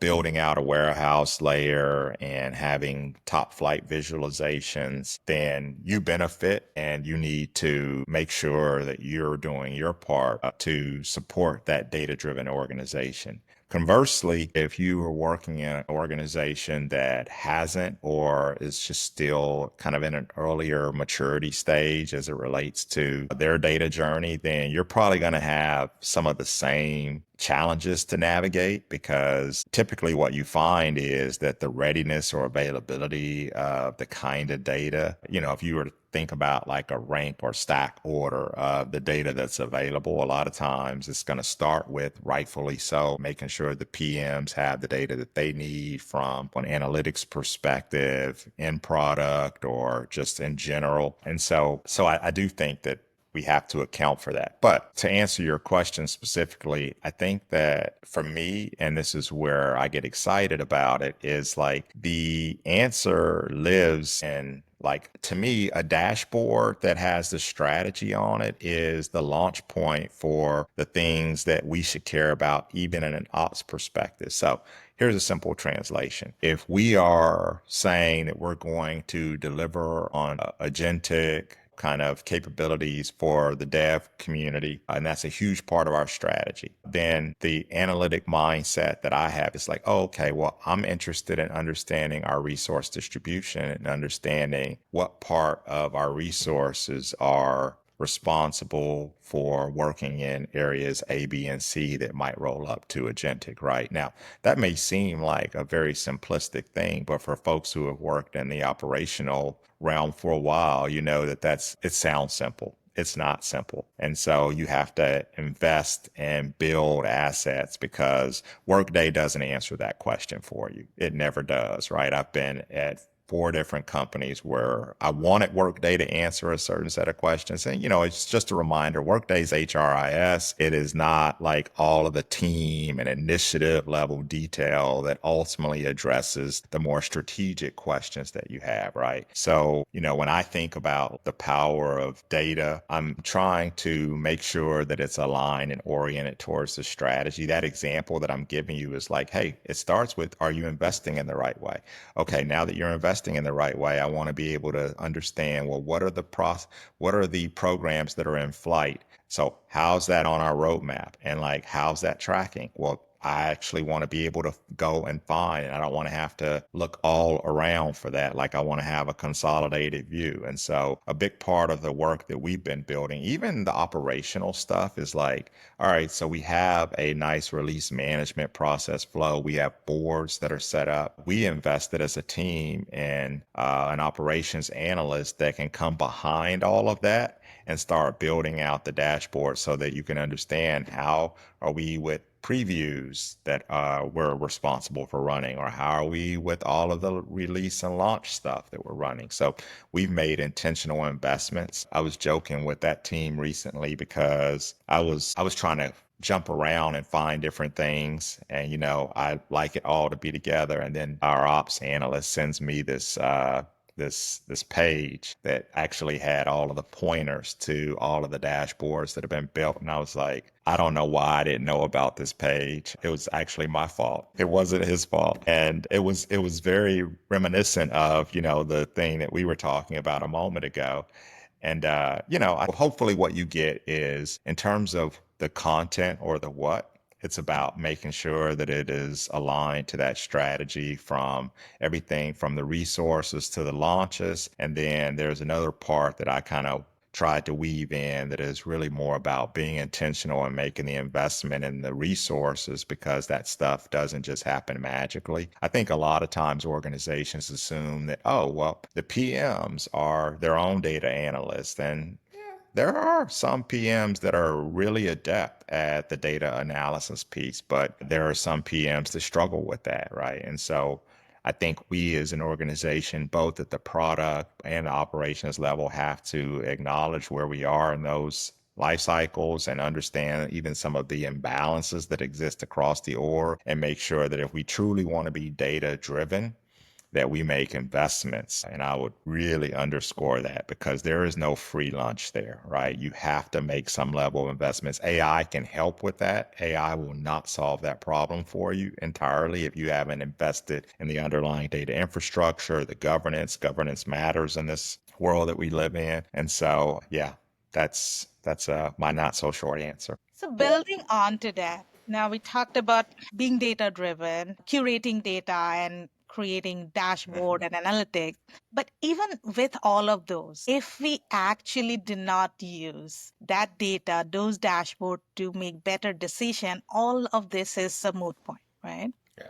building out a warehouse layer and having top flight visualizations, then you benefit and you need to make sure that you're doing your part to support that data driven organization. Conversely, if you are working in an organization that hasn't or is just still kind of in an earlier maturity stage as it relates to their data journey, then you're probably going to have some of the same challenges to navigate because typically what you find is that the readiness or availability of the kind of data, if you were to think about like a rank or stack order of the data that's available, a lot of times it's going to start with, rightfully so, making sure the PMs have the data that they need from an analytics perspective, in product, or just in general. And so I do think that we have to account for that. But to answer your question specifically, I think that for me, and this is where I get excited about it, is like the answer lives in, like, to me, a dashboard that has the strategy on it is the launch point for the things that we should care about, even in an ops perspective. So here's a simple translation. If we are saying that we're going to deliver on agentic kind of capabilities for the dev community, and that's a huge part of our strategy, then the analytic mindset that I have is like, oh, okay, well, I'm interested in understanding our resource distribution and understanding what part of our resources are responsible for working in areas A, B, and C that might roll up to agentic, right? Now, that may seem like a very simplistic thing, but for folks who have worked in the operational realm for a while, you know that it sounds simple. It's not simple. And so you have to invest and build assets because Workday doesn't answer that question for you. It never does, right? I've been at 4 different companies where I wanted Workday to answer a certain set of questions. And, it's just a reminder, Workday's HRIS. It is not like all of the team and initiative level detail that ultimately addresses the more strategic questions that you have, right? So, when I think about the power of data, I'm trying to make sure that it's aligned and oriented towards the strategy. That example that I'm giving you is like, hey, it starts with, are you investing in the right way? Okay, now that you're investing in the right way, I want to be able to understand, well, what are the programs that are in flight? So how's that on our roadmap? And like, how's that tracking? Well, I actually want to be able to go and find, and I don't want to have to look all around for that. Like I want to have a consolidated view. And so a big part of the work that we've been building, even the operational stuff, is like, all right, so we have a nice release management process flow. We have boards that are set up. We invested as a team in an operations analyst that can come behind all of that and start building out the dashboard so that you can understand how are we with previews that we're responsible for running, or how are we with all of the release and launch stuff that we're running. So we've made intentional investments. I was joking with that team recently because I was trying to jump around and find different things, and I like it all to be together, and then our ops analyst sends me this page that actually had all of the pointers to all of the dashboards that have been built. And I was like, I don't know why I didn't know about this page. It was actually my fault. It wasn't his fault. And it was very reminiscent of, the thing that we were talking about a moment ago. And, hopefully what you get is, in terms of the content or the what, it's about making sure that it is aligned to that strategy, from everything from the resources to the launches. And then there's another part that I kind of tried to weave in that is really more about being intentional and making the investment in the resources, because that stuff doesn't just happen magically. I think a lot of times organizations assume that, oh, well, the PMs are their own data analysts, and there are some PMs that are really adept at the data analysis piece, but there are some PMs that struggle with that, right? And so I think we as an organization, both at the product and the operations level, have to acknowledge where we are in those life cycles and understand even some of the imbalances that exist across the org, and make sure that if we truly want to be data driven, that we make investments. And I would really underscore that, because there is no free lunch there, right? You have to make some level of investments. AI can help with that. AI will not solve that problem for you entirely if you haven't invested in the underlying data infrastructure, the governance. Governance matters in this world that we live in. And so, yeah, that's my not so short answer. So, building on to that, now we talked about being data driven, curating data, and creating dashboard and analytics. But even with all of those, if we actually did not use that data, those dashboard to make better decision, all of this is a moot point, right? Yeah.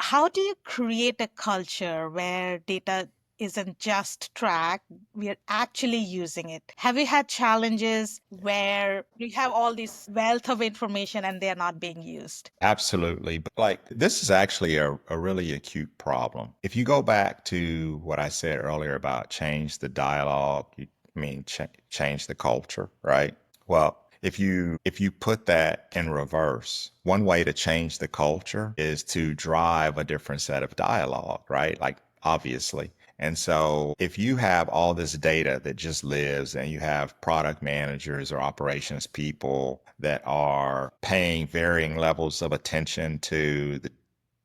How do you create a culture where data isn't just tracked, we're actually using it? Have you had challenges where you have all this wealth of information and they're not being used? Absolutely. But like, this is actually a really acute problem. If you go back to what I said earlier about change the dialogue, change the culture, right? Well, if you put that in reverse, one way to change the culture is to drive a different set of dialogue, right? Like, obviously. And so if you have all this data that just lives, and you have product managers or operations people that are paying varying levels of attention to the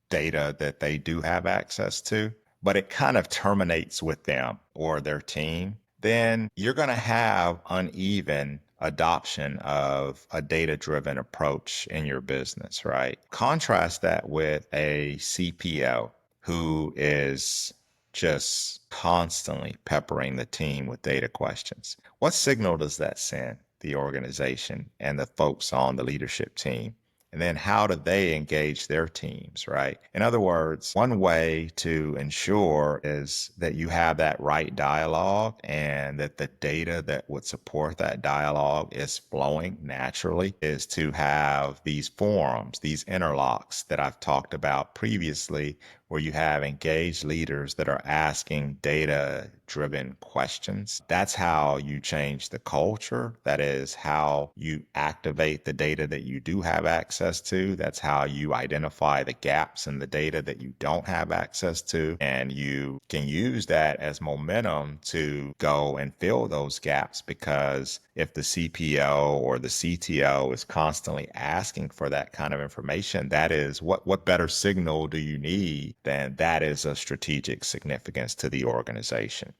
data that they do have access to, but it kind of terminates with them or their team, then you're going to have uneven adoption of a data driven approach in your business, right? Contrast that with a CPO who is just constantly peppering the team with data questions. What signal does that send the organization and the folks on the leadership team? And then how do they engage their teams, right? In other words, one way to ensure is that you have that right dialogue, and that the data that would support that dialogue is flowing naturally, is to have these forums, these interlocks that I've talked about previously, where you have engaged leaders that are asking data driven questions. That's how you change the culture. That is how you activate the data that you do have access to. That's how you identify the gaps in the data that you don't have access to. And you can use that as momentum to go and fill those gaps, because if the CPO or the CTO is constantly asking for that kind of information, that is what better signal do you need than that is a strategic significance to the organization.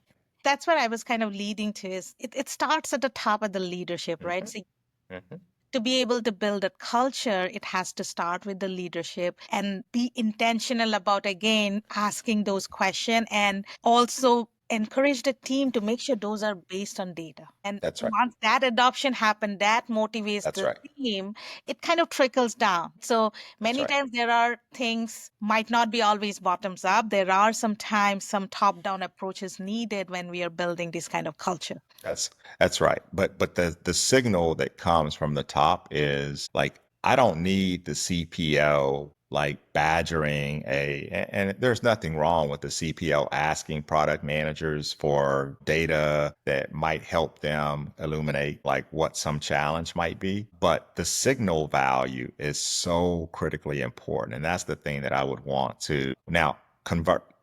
That's what I was kind of leading to is it starts at the top of the leadership, right? Mhm. So Mhm. to be able to build a culture, it has to start with the leadership and be intentional about, again, asking those questions and also encourage the team to make sure those are based on data. And That's right. once that adoption happens, that motivates That's the right. team, it kind of trickles down. So That's many right. times there are things might not be always bottoms up. There are sometimes some top down approaches needed when we are building this kind of culture. That's that's right. But the signal that comes from the top is like I don't need the CPO like badgering and there's nothing wrong with the CPO asking product managers for data that might help them illuminate like what some challenge might be. But the signal value is so critically important. And that's the thing that I would want to now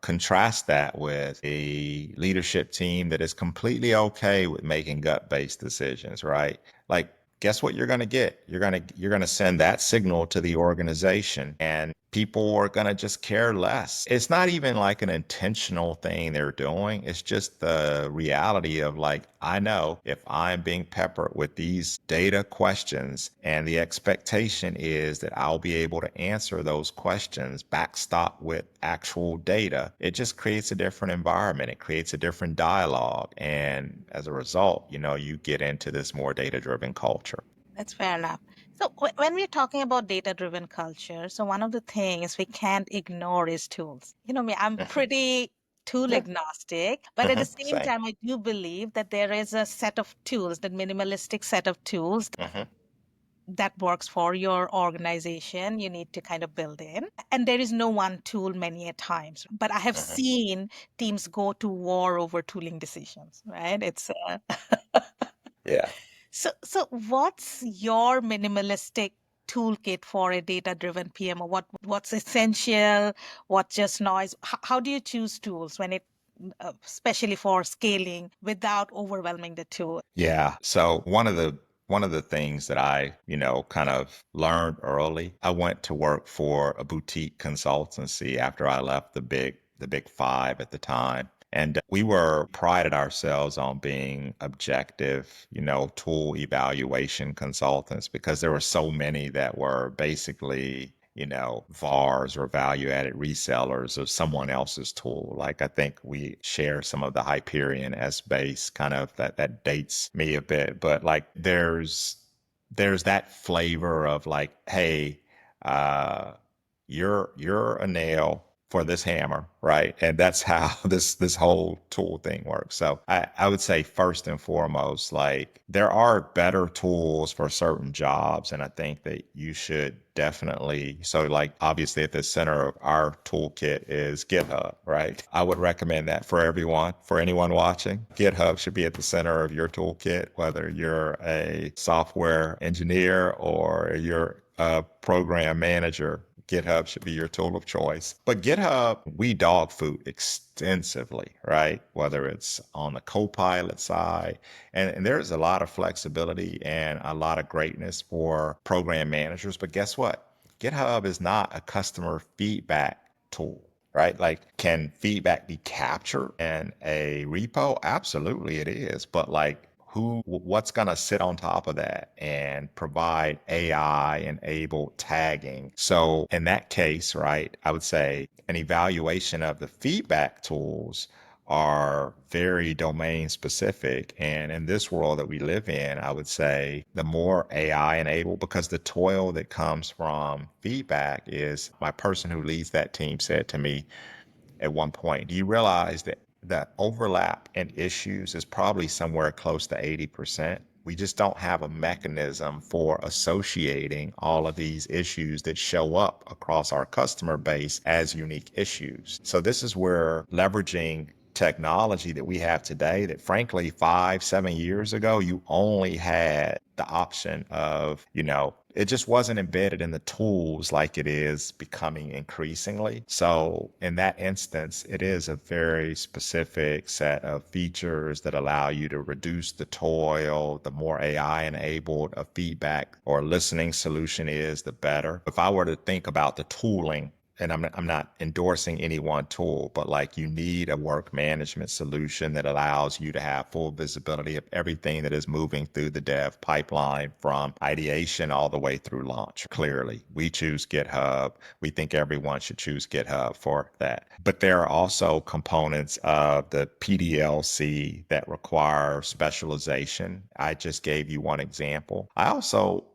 contrast that with a leadership team that is completely okay with making gut-based decisions, right? Like, guess what you're going to get? You're going to send that signal to the organization and people are going to just care less. It's not even like an intentional thing they're doing. It's just the reality of like, I know if I'm being peppered with these data questions and the expectation is that I'll be able to answer those questions backstop with actual data, it just creates a different environment. It creates a different dialogue. And as a result, you get into this more data-driven culture. That's fair enough. So when we're talking about data-driven culture, so one of the things we can't ignore is tools. I'm Mhm. pretty tool Yeah. agnostic, but at the same Same. time, I do believe that there is a set of tools, that minimalistic set of tools Hmm. that works for your organization. You need to kind of build in. And there is no one tool many a times. But I have Hmm. seen teams go to war over tooling decisions, right? It's Yeah. So what's your minimalistic toolkit for a data-driven PMO? What's essential? What's just noise? How do you choose tools when especially for scaling without overwhelming the tool? Yeah. So one of the things that I, kind of learned early, I went to work for a boutique consultancy after I left the big five at the time. And we were prided ourselves on being objective, tool evaluation consultants because there were so many that were basically VARs or value added resellers of someone else's tool. Like I think we share some of the Hyperion S base kind of that dates me a bit, but like there's that flavor of like, hey, uh, you're a nail for this hammer, right? And that's how this whole tool thing works. So I would say first and foremost, like there are better tools for certain jobs, and I think that you should definitely so like obviously at the center of our toolkit is GitHub, right? I would recommend that for everyone, for anyone watching. GitHub should be at the center of your toolkit, whether you're a software engineer or you're a program manager. GitHub should be your tool of choice. But GitHub, we dog food extensively, right? Whether it's on the Copilot side, and there's a lot of flexibility and a lot of greatness for program managers. But guess what? GitHub is not a customer feedback tool, right? Like, can feedback be captured in a repo? Absolutely, it is. But like, what's going to sit on top of that and provide AI enabled tagging? So in that case, right, I would say an evaluation of the feedback tools are very domain specific. And in this world that we live in, I would say the more AI enabled, because the toil that comes from feedback is my person who leads that team said to me at one point, do you realize that overlap in issues is probably somewhere close to 80%? We just don't have a mechanism for associating all of these issues that show up across our customer base as unique issues. So this is where leveraging technology that we have today that frankly 5 7 years ago you only had the option of it just wasn't embedded in the tools like it is becoming increasingly. So in that instance, it is a very specific set of features that allow you to reduce the toil. The more AI enabled a feedback or listening solution is, the better. If I were to think about the tooling and I'm not endorsing any one tool, but like you need a work management solution that allows you to have full visibility of everything that is moving through the dev pipeline from ideation all the way through launch. Clearly, we choose GitHub. We think everyone should choose GitHub for that. But there are also components of the PDLC that require specialization. I just gave you one example. I also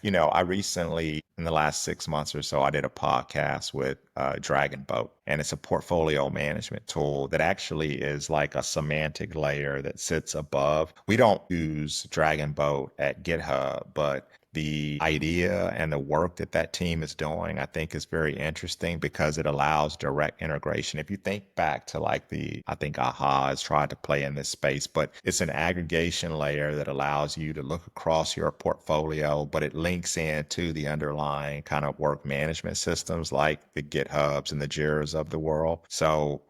I recently, in the last 6 months or so, I did a podcast with Dragon Boat, and it's a portfolio management tool that actually is like a semantic layer that sits above. We don't use Dragon Boat at GitHub, but the idea and the work that that team is doing, I think is very interesting because it allows direct integration. If you think back to I think AHA has tried to play in this space, but it's an aggregation layer that allows you to look across your portfolio, but it links into the underlying kind of work management systems like the GitHubs and the Jiras of the world. So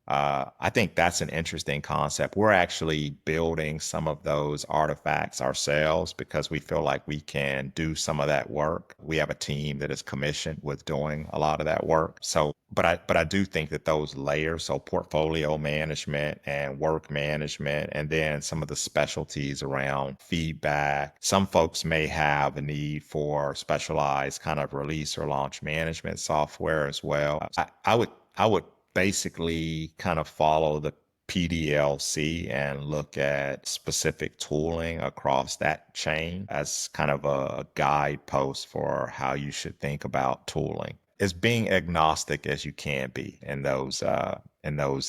I think that's an interesting concept. We're actually building some of those artifacts ourselves because we feel like we can do some of that work. We have a team that is commissioned with doing a lot of that work. So, but I do think that those layers, so portfolio management and work management, and then some of the specialties around feedback. Some folks may have a need for specialized kind of release or launch management software as well. I would basically kind of follow the PDLC and look at specific tooling across that chain as kind of a guidepost for how you should think about tooling. As being agnostic as you can be in those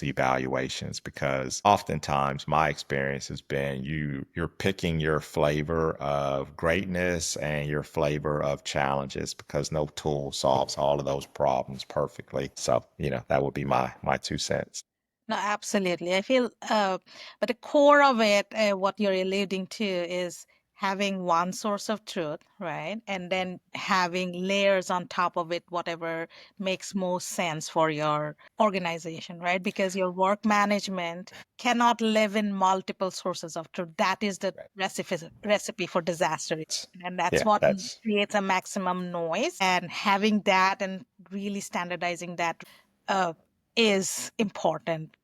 evaluations, because oftentimes my experience has been you're picking your flavor of greatness and your flavor of challenges because no tool solves all of those problems perfectly. So, that would be my 2 cents. No, absolutely. I feel, but the core of it, what you're alluding to is having one source of truth, right? And then having layers on top of it, whatever makes most sense for your organization, right? Because your work management cannot live in multiple sources of truth. That is the Right. recipe for disaster. And that's Yeah, what that's creates a maximum noise. And having that and really standardizing that uh, is important.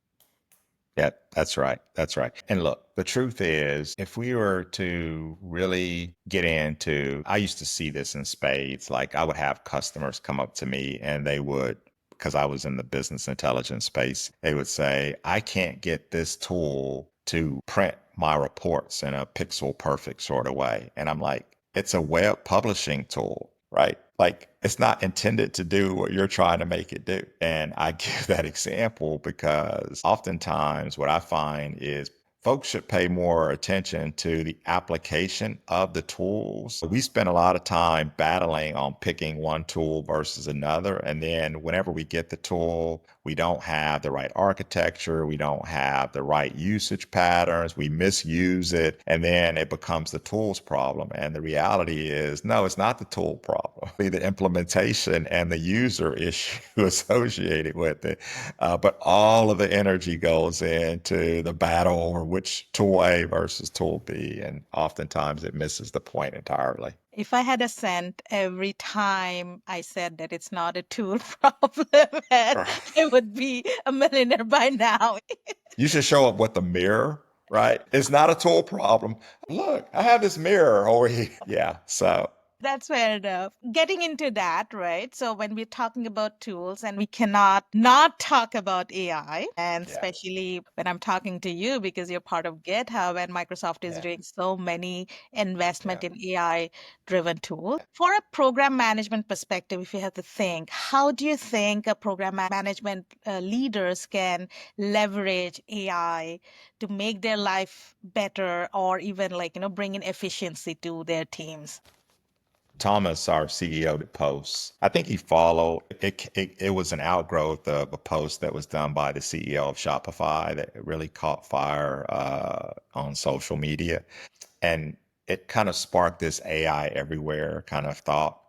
Yeah, that's right. That's right. And look, the truth is, if we were to really get into, I used to see this in spades. Like I would have customers come up to me and they would, because I was in the business intelligence space, they would say, I can't get this tool to print my reports in a pixel perfect sort of way. And I'm like, it's a web publishing tool, right? Like it's not intended to do what you're trying to make it do. And I give that example because oftentimes what I find is folks should pay more attention to the application of the tools. We spend a lot of time battling on picking one tool versus another. And then whenever we get the tool, we don't have the right architecture, we don't have the right usage patterns, we misuse it, and then it becomes the tool's problem. And the reality is, no, it's not the tool problem. The implementation and the user issue associated with it. But all of the energy goes into the battle over which tool A versus tool B, and oftentimes it misses the point entirely. If I had a cent every time I said that it's not a tool problem, and I would be a millionaire by now. You should show up with a mirror, right? It's not a tool problem. Look, I have this mirror over here. Yeah. So, That's fair enough. Getting into that, right? So when we're talking about tools, and we cannot not talk about AI, and yeah, especially when I'm talking to you because you're part of GitHub and Microsoft is yeah, doing so many yeah. investment in AI driven tools. For a program management perspective, if you have to think, how do you think a program management leaders can leverage AI to make their life better or even bring in efficiency to their teams? Thomas, our CEO, that posts. I think he followed. It was an outgrowth of a post that was done by the CEO of Shopify that really caught fire on social media, and it kind of sparked this AI everywhere kind of thought.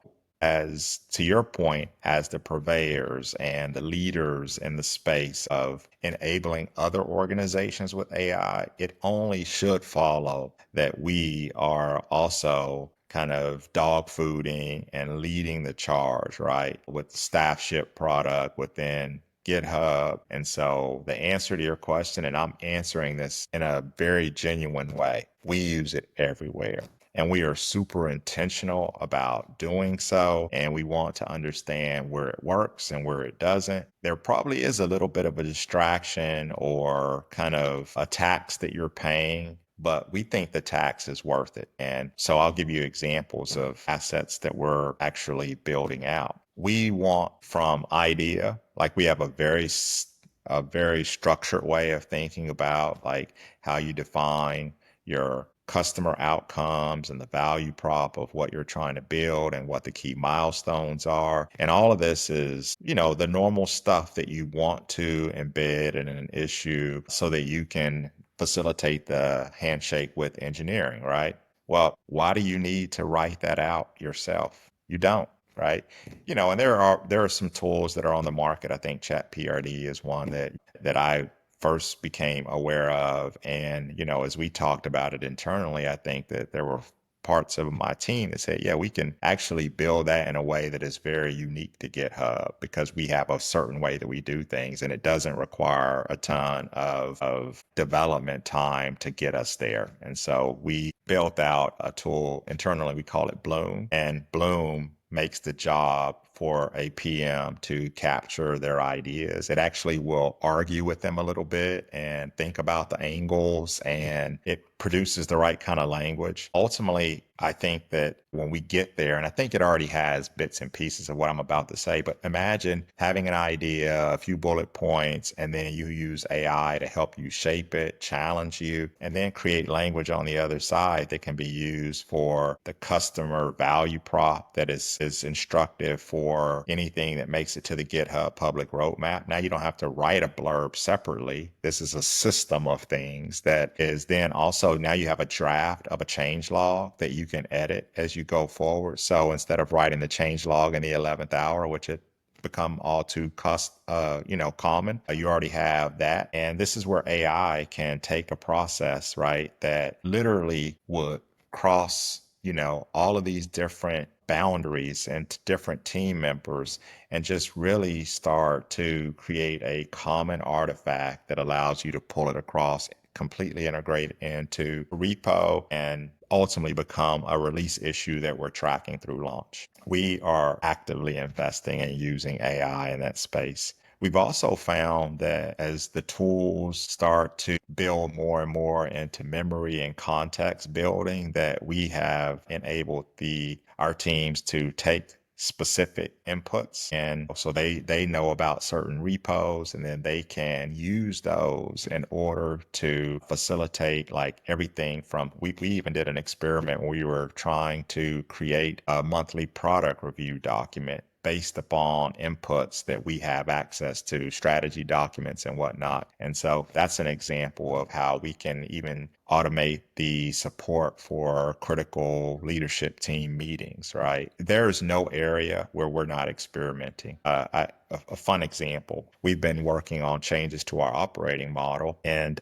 As to your point, as the purveyors and the leaders in the space of enabling other organizations with AI, it only should follow that we are also kind of dog fooding and leading the charge, right, with staff ship product within GitHub. And so the answer to your question, and I'm answering this in a very genuine way, we use it everywhere. And we are super intentional about doing so. And we want to understand where it works and where it doesn't. There probably is a little bit of a distraction or kind of a tax that you're paying, but we think the tax is worth it. And so I'll give you examples of assets that we're actually building out. We want from idea, like we have a very structured way of thinking about like how you define your customer outcomes and the value prop of what you're trying to build and what the key milestones are. And all of this is, the normal stuff that you want to embed in an issue so that you can facilitate the handshake with engineering, right? Well, why do you need to write that out yourself? You don't, right? And there are some tools that are on the market. I think ChatPRD is one that I first became aware of. And, as we talked about it internally, I think that there were parts of my team that said, yeah, we can actually build that in a way that is very unique to GitHub because we have a certain way that we do things and it doesn't require a ton of development time to get us there. And so we built out a tool internally, we call it Bloom, and Bloom makes the job for a PM to capture their ideas. It actually will argue with them a little bit and think about the angles, and it produces the right kind of language. Ultimately, I think that when we get there, and I think it already has bits and pieces of what I'm about to say, but imagine having an idea, a few bullet points, and then you use AI to help you shape it, challenge you, and then create language on the other side that can be used for the customer value prop that is instructive for anything that makes it to the GitHub public roadmap. Now you don't have to write a blurb separately. This is a system of things that is then also, now you have a draft of a change log that you can edit as you go forward. So instead of writing the change log in the 11th hour, which it become all too common. You already have that. And this is where AI can take a process, right, that literally would cross, all of these different boundaries and different team members and just really start to create a common artifact that allows you to pull it across, completely integrate into repo, and ultimately become a release issue that we're tracking through launch. We are actively investing in using AI in that space. We've also found that as the tools start to build more and more into memory and context building, that we have enabled our teams to take specific inputs, and so they know about certain repos, and then they can use those in order to facilitate like everything from we even did an experiment where we were trying to create a monthly product review document based upon inputs that we have access to, strategy documents and whatnot. And so that's an example of how we can even automate the support for critical leadership team meetings, right? There's no area where we're not experimenting. A fun example, we've been working on changes to our operating model, and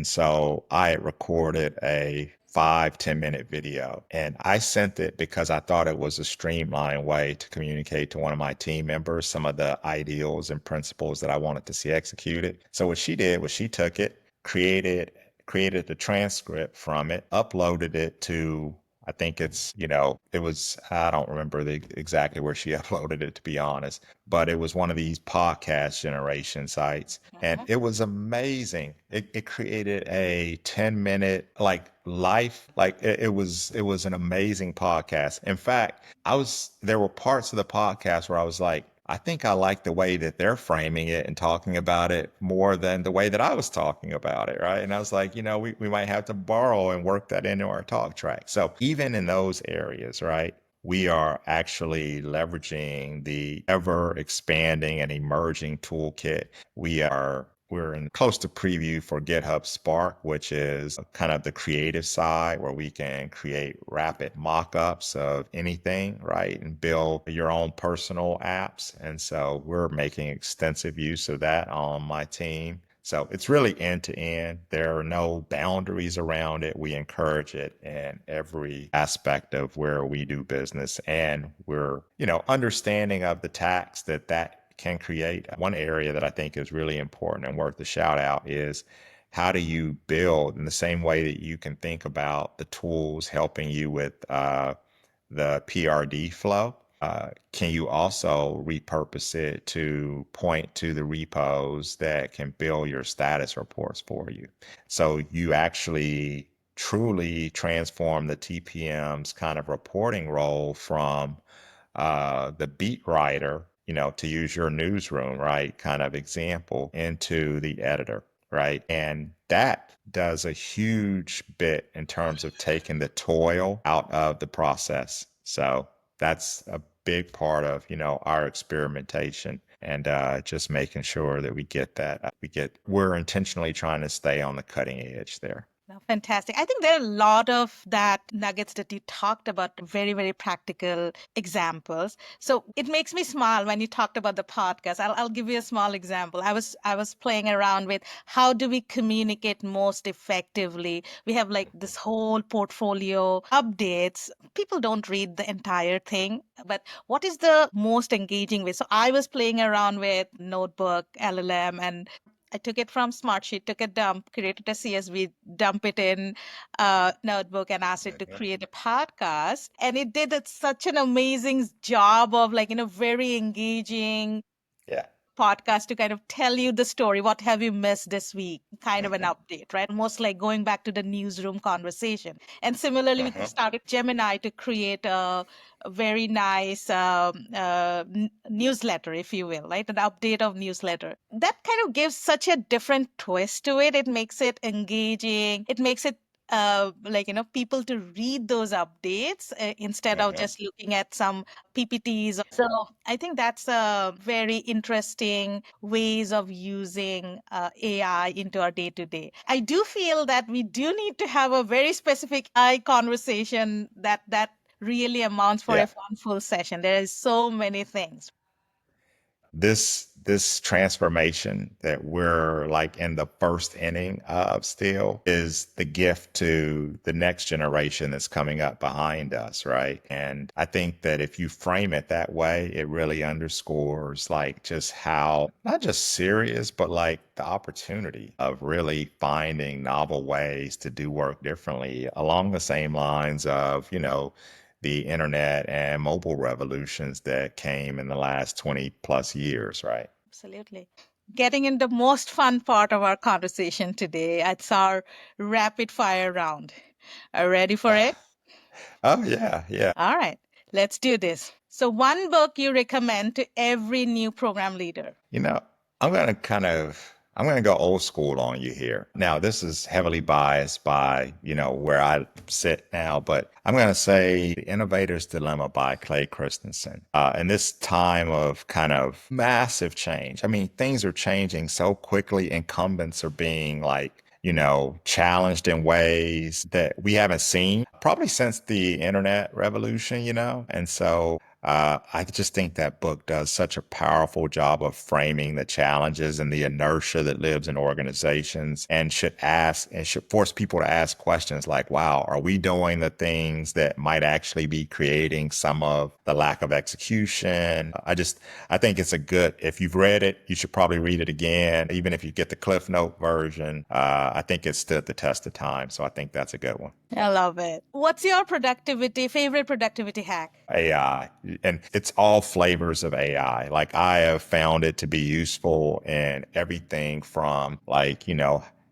so I had recorded a 5-10 minute video, and I sent it because I thought it was a streamlined way to communicate to one of my team members some of the ideals and principles that I wanted to see executed. So what she did was she took it, created the transcript from it, uploaded it to, I think I don't remember exactly where she uploaded it, to be honest, but it was one of these podcast generation sites. And it was amazing. It created a 10-minute, it was an amazing podcast. In fact, there were parts of the podcast where I was like, I think I like the way that they're framing it and talking about it more than the way that I was talking about it, right? And I was like, we might have to borrow and work that into our talk track. So even in those areas, right, we are actually leveraging the ever expanding and emerging toolkit. We're in close to preview for GitHub Spark, which is kind of the creative side where we can create rapid mock-ups of anything, right? And build your own personal apps. And so we're making extensive use of that on my team. So it's really end to end. There are no boundaries around it. We encourage it in every aspect of where we do business. And we're, understanding of the tax that can create. One area that I think is really important and worth a shout out is how do you build in the same way that you can think about the tools helping you with the PRD flow? Can you also repurpose it to point to the repos that can build your status reports for you? So you actually truly transform the TPM's kind of reporting role from the beat writer, to use your newsroom, right, kind of example, into the editor, right? And that does a huge bit in terms of taking the toil out of the process. So that's a big part of, our experimentation and just making sure that we get that. We're intentionally trying to stay on the cutting edge there. No, fantastic. I think there are a lot of that nuggets that you talked about, very, very practical examples. So it makes me smile when you talked about the podcast. I'll give you a small example. I was playing around with how do we communicate most effectively. We have like this whole portfolio updates. People don't read the entire thing, but what is the most engaging way? So I was playing around with Notebook, LLM, and I took it from Smartsheet, took a dump, created a CSV, dump it in Notebook, and asked it to create a podcast. And it did such an amazing job of very engaging Yeah. podcast to kind of tell you the story. What have you missed this week? Kind of an update, right? Almost like going back to the newsroom conversation. And similarly, we started Gemini to create a very nice newsletter, if you will, right? An update of newsletter. That kind of gives such a different twist to it. It makes it engaging. It makes it people to read those updates instead of just looking at some PPTs. So I think that's a very interesting ways of using AI into our day to day. I do feel that we do need to have a very specific AI conversation that really amounts for a Yeah. fun full session. There is so many things. This transformation that we're like in the first inning of still is the gift to the next generation that's coming up behind us, right? And I think that if you frame it that way, it really underscores like just how not just serious, but like the opportunity of really finding novel ways to do work differently along the same lines of, the internet and mobile revolutions that came in the last 20 plus years, right? Absolutely. Getting in the most fun part of our conversation today. It's our rapid fire round. Are you ready for it? Oh, yeah, yeah. All right, let's do this. So, one book you recommend to every new program leader. You know, I'm going to go old school on you here. Now, this is heavily biased by, where I sit now, but I'm going to say The Innovator's Dilemma by Clay Christensen. In this time of kind of massive change, I mean, things are changing so quickly. Incumbents are being like, challenged in ways that we haven't seen probably since the internet revolution, And so I just think that book does such a powerful job of framing the challenges and the inertia that lives in organizations and should force people to ask questions like, wow, are we doing the things that might actually be creating some of the lack of execution? I think it's if you've read it, you should probably read it again. Even if you get the Cliff Note version, I think it stood the test of time. So I think that's a good one. I love it. What's your favorite productivity hack? AI, and it's all flavors of AI. Like I have found it to be useful in everything from like,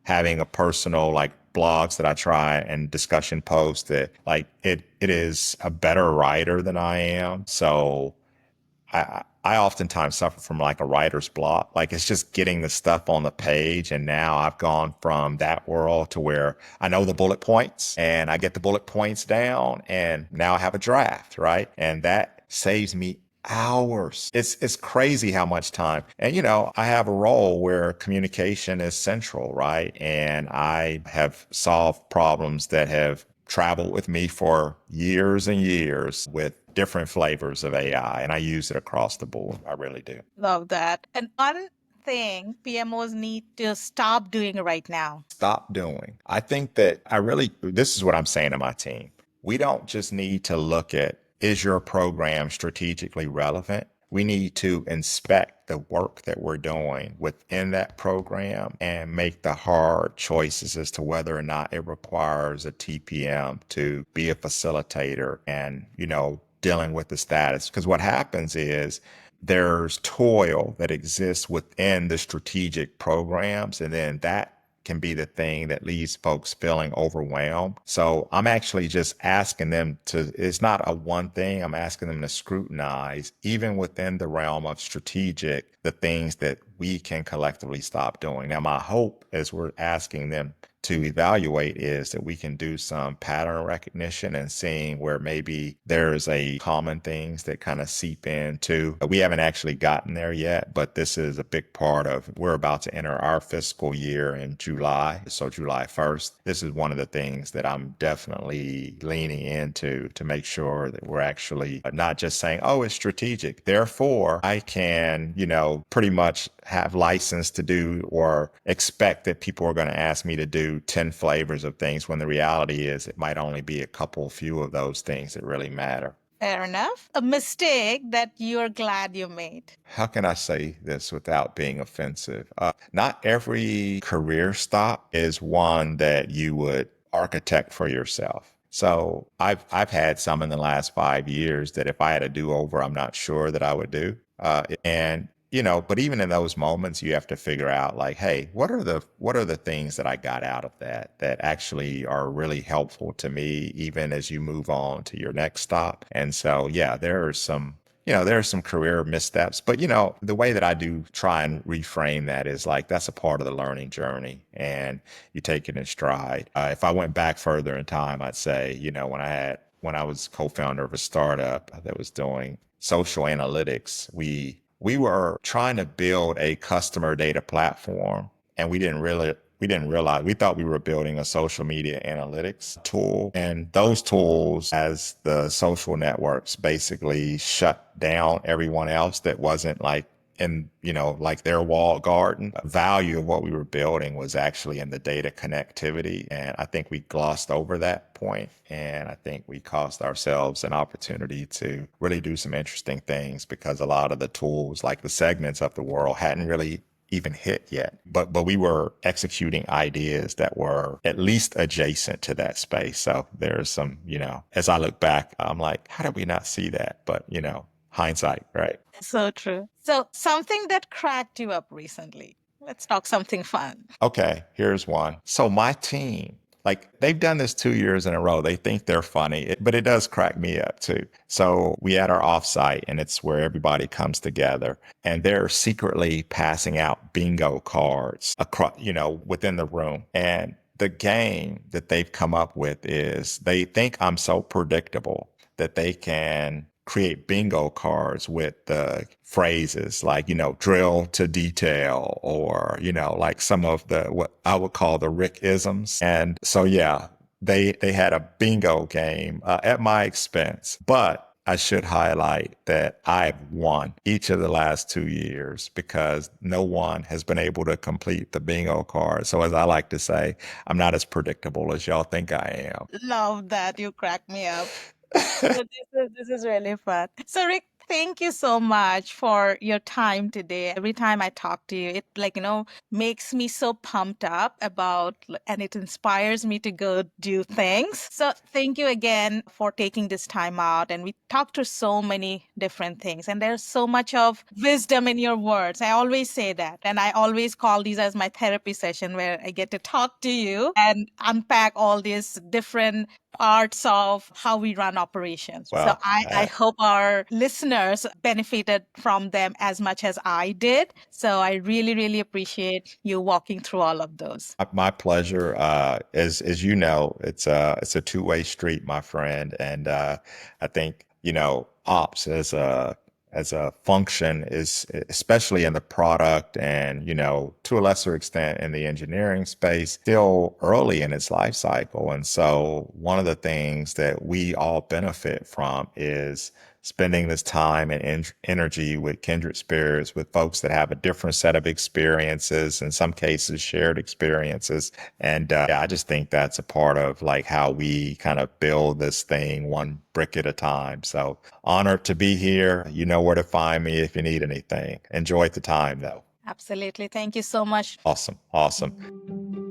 having a personal like blogs that I try and discussion posts that like it is a better writer than I am. So I oftentimes suffer from like a writer's block. Like it's just getting the stuff on the page. And now I've gone from that world to where I know the bullet points and I get the bullet points down and now I have a draft, right? And that saves me hours. It's crazy how much time. And I have a role where communication is central, right? And I have solved problems that have traveled with me for years and years with different flavors of AI, and I use it across the board. I really do. Love that. And one think PMOs need to stop doing right now? Stop doing. I think that this is what I'm saying to my team. We don't just need to look at, is your program strategically relevant? We need to inspect the work that we're doing within that program and make the hard choices as to whether or not it requires a TPM to be a facilitator and, dealing with the status. Because what happens is there's toil that exists within the strategic programs, and then that can be the thing that leaves folks feeling overwhelmed. So I'm actually just asking them to, it's not a one thing, I'm asking them to scrutinize, even within the realm of strategic, the things that we can collectively stop doing. Now, my hope as we're asking them to evaluate is that we can do some pattern recognition and seeing where maybe there's a common things that kind of seep into. We haven't actually gotten there yet, but this is a big part of, we're about to enter our fiscal year in July. So July 1st, this is one of the things that I'm definitely leaning into to make sure that we're actually not just saying, oh, it's strategic, therefore I can, pretty much have license to do or expect that people are going to ask me to do 10 flavors of things, when the reality is it might only be a few of those things that really matter. Fair enough. A mistake that you're glad you made. How can I say this without being offensive? Not every career stop is one that you would architect for yourself. So I've had some in the last 5 years that if I had a do-over, I'm not sure that I would do. But even in those moments, you have to figure out like, hey, what are the things that I got out of that actually are really helpful to me, even as you move on to your next stop. And so, yeah, there are some career missteps, but the way that I do try and reframe that is like, that's a part of the learning journey and you take it in stride. If I went back further in time, I'd say, when I was co-founder of a startup that was doing social analytics, we were trying to build a customer data platform, and we didn't realize, we thought we were building a social media analytics tool. And those tools, as the social networks basically shut down everyone else that wasn't like in, like their walled garden, value of what we were building was actually in the data connectivity. And I think we glossed over that point. And I think we cost ourselves an opportunity to really do some interesting things, because a lot of the tools, like the segments of the world, hadn't really even hit yet. But we were executing ideas that were at least adjacent to that space. So there's some, as I look back, I'm like, how did we not see that? But, hindsight, right? So true. So something that cracked you up recently. Let's talk something fun. Okay, here's one. So my team, like, they've done this 2 years in a row. They think they're funny, but it does crack me up too. So we had our offsite, and it's where everybody comes together, and they're secretly passing out bingo cards across, within the room. And the game that they've come up with is, they think I'm so predictable that they can create bingo cards with the phrases like, drill to detail, or, like some of the, what I would call the Rick-isms. And so, yeah, they had a bingo game at my expense, but I should highlight that I've won each of the last 2 years because no one has been able to complete the bingo card. So as I like to say, I'm not as predictable as y'all think I am. Love that. You cracked me up. So this is really fun. So Rick, thank you so much for your time today. Every time I talk to you, it makes me so pumped up and it inspires me to go do things. So thank you again for taking this time out. And we talked to so many different things, and there's so much of wisdom in your words. I always say that. And I always call these as my therapy session, where I get to talk to you and unpack all these different parts of how we run operations. So Well, I hope our listeners benefited from them as much as I did. So I really, really appreciate you walking through all of those. my pleasure. As you know, it's a two-way street, my friend. And I think, ops as a function is, especially in the product and, to a lesser extent in the engineering space, still early in its life cycle. And so one of the things that we all benefit from is spending this time and energy with kindred spirits, with folks that have a different set of experiences, in some cases shared experiences. And I just think that's a part of like how we kind of build this thing one brick at a time. So honored to be here. You know where to find me if you need anything. Enjoyed the time though. Absolutely. Thank you so much. Awesome. Awesome.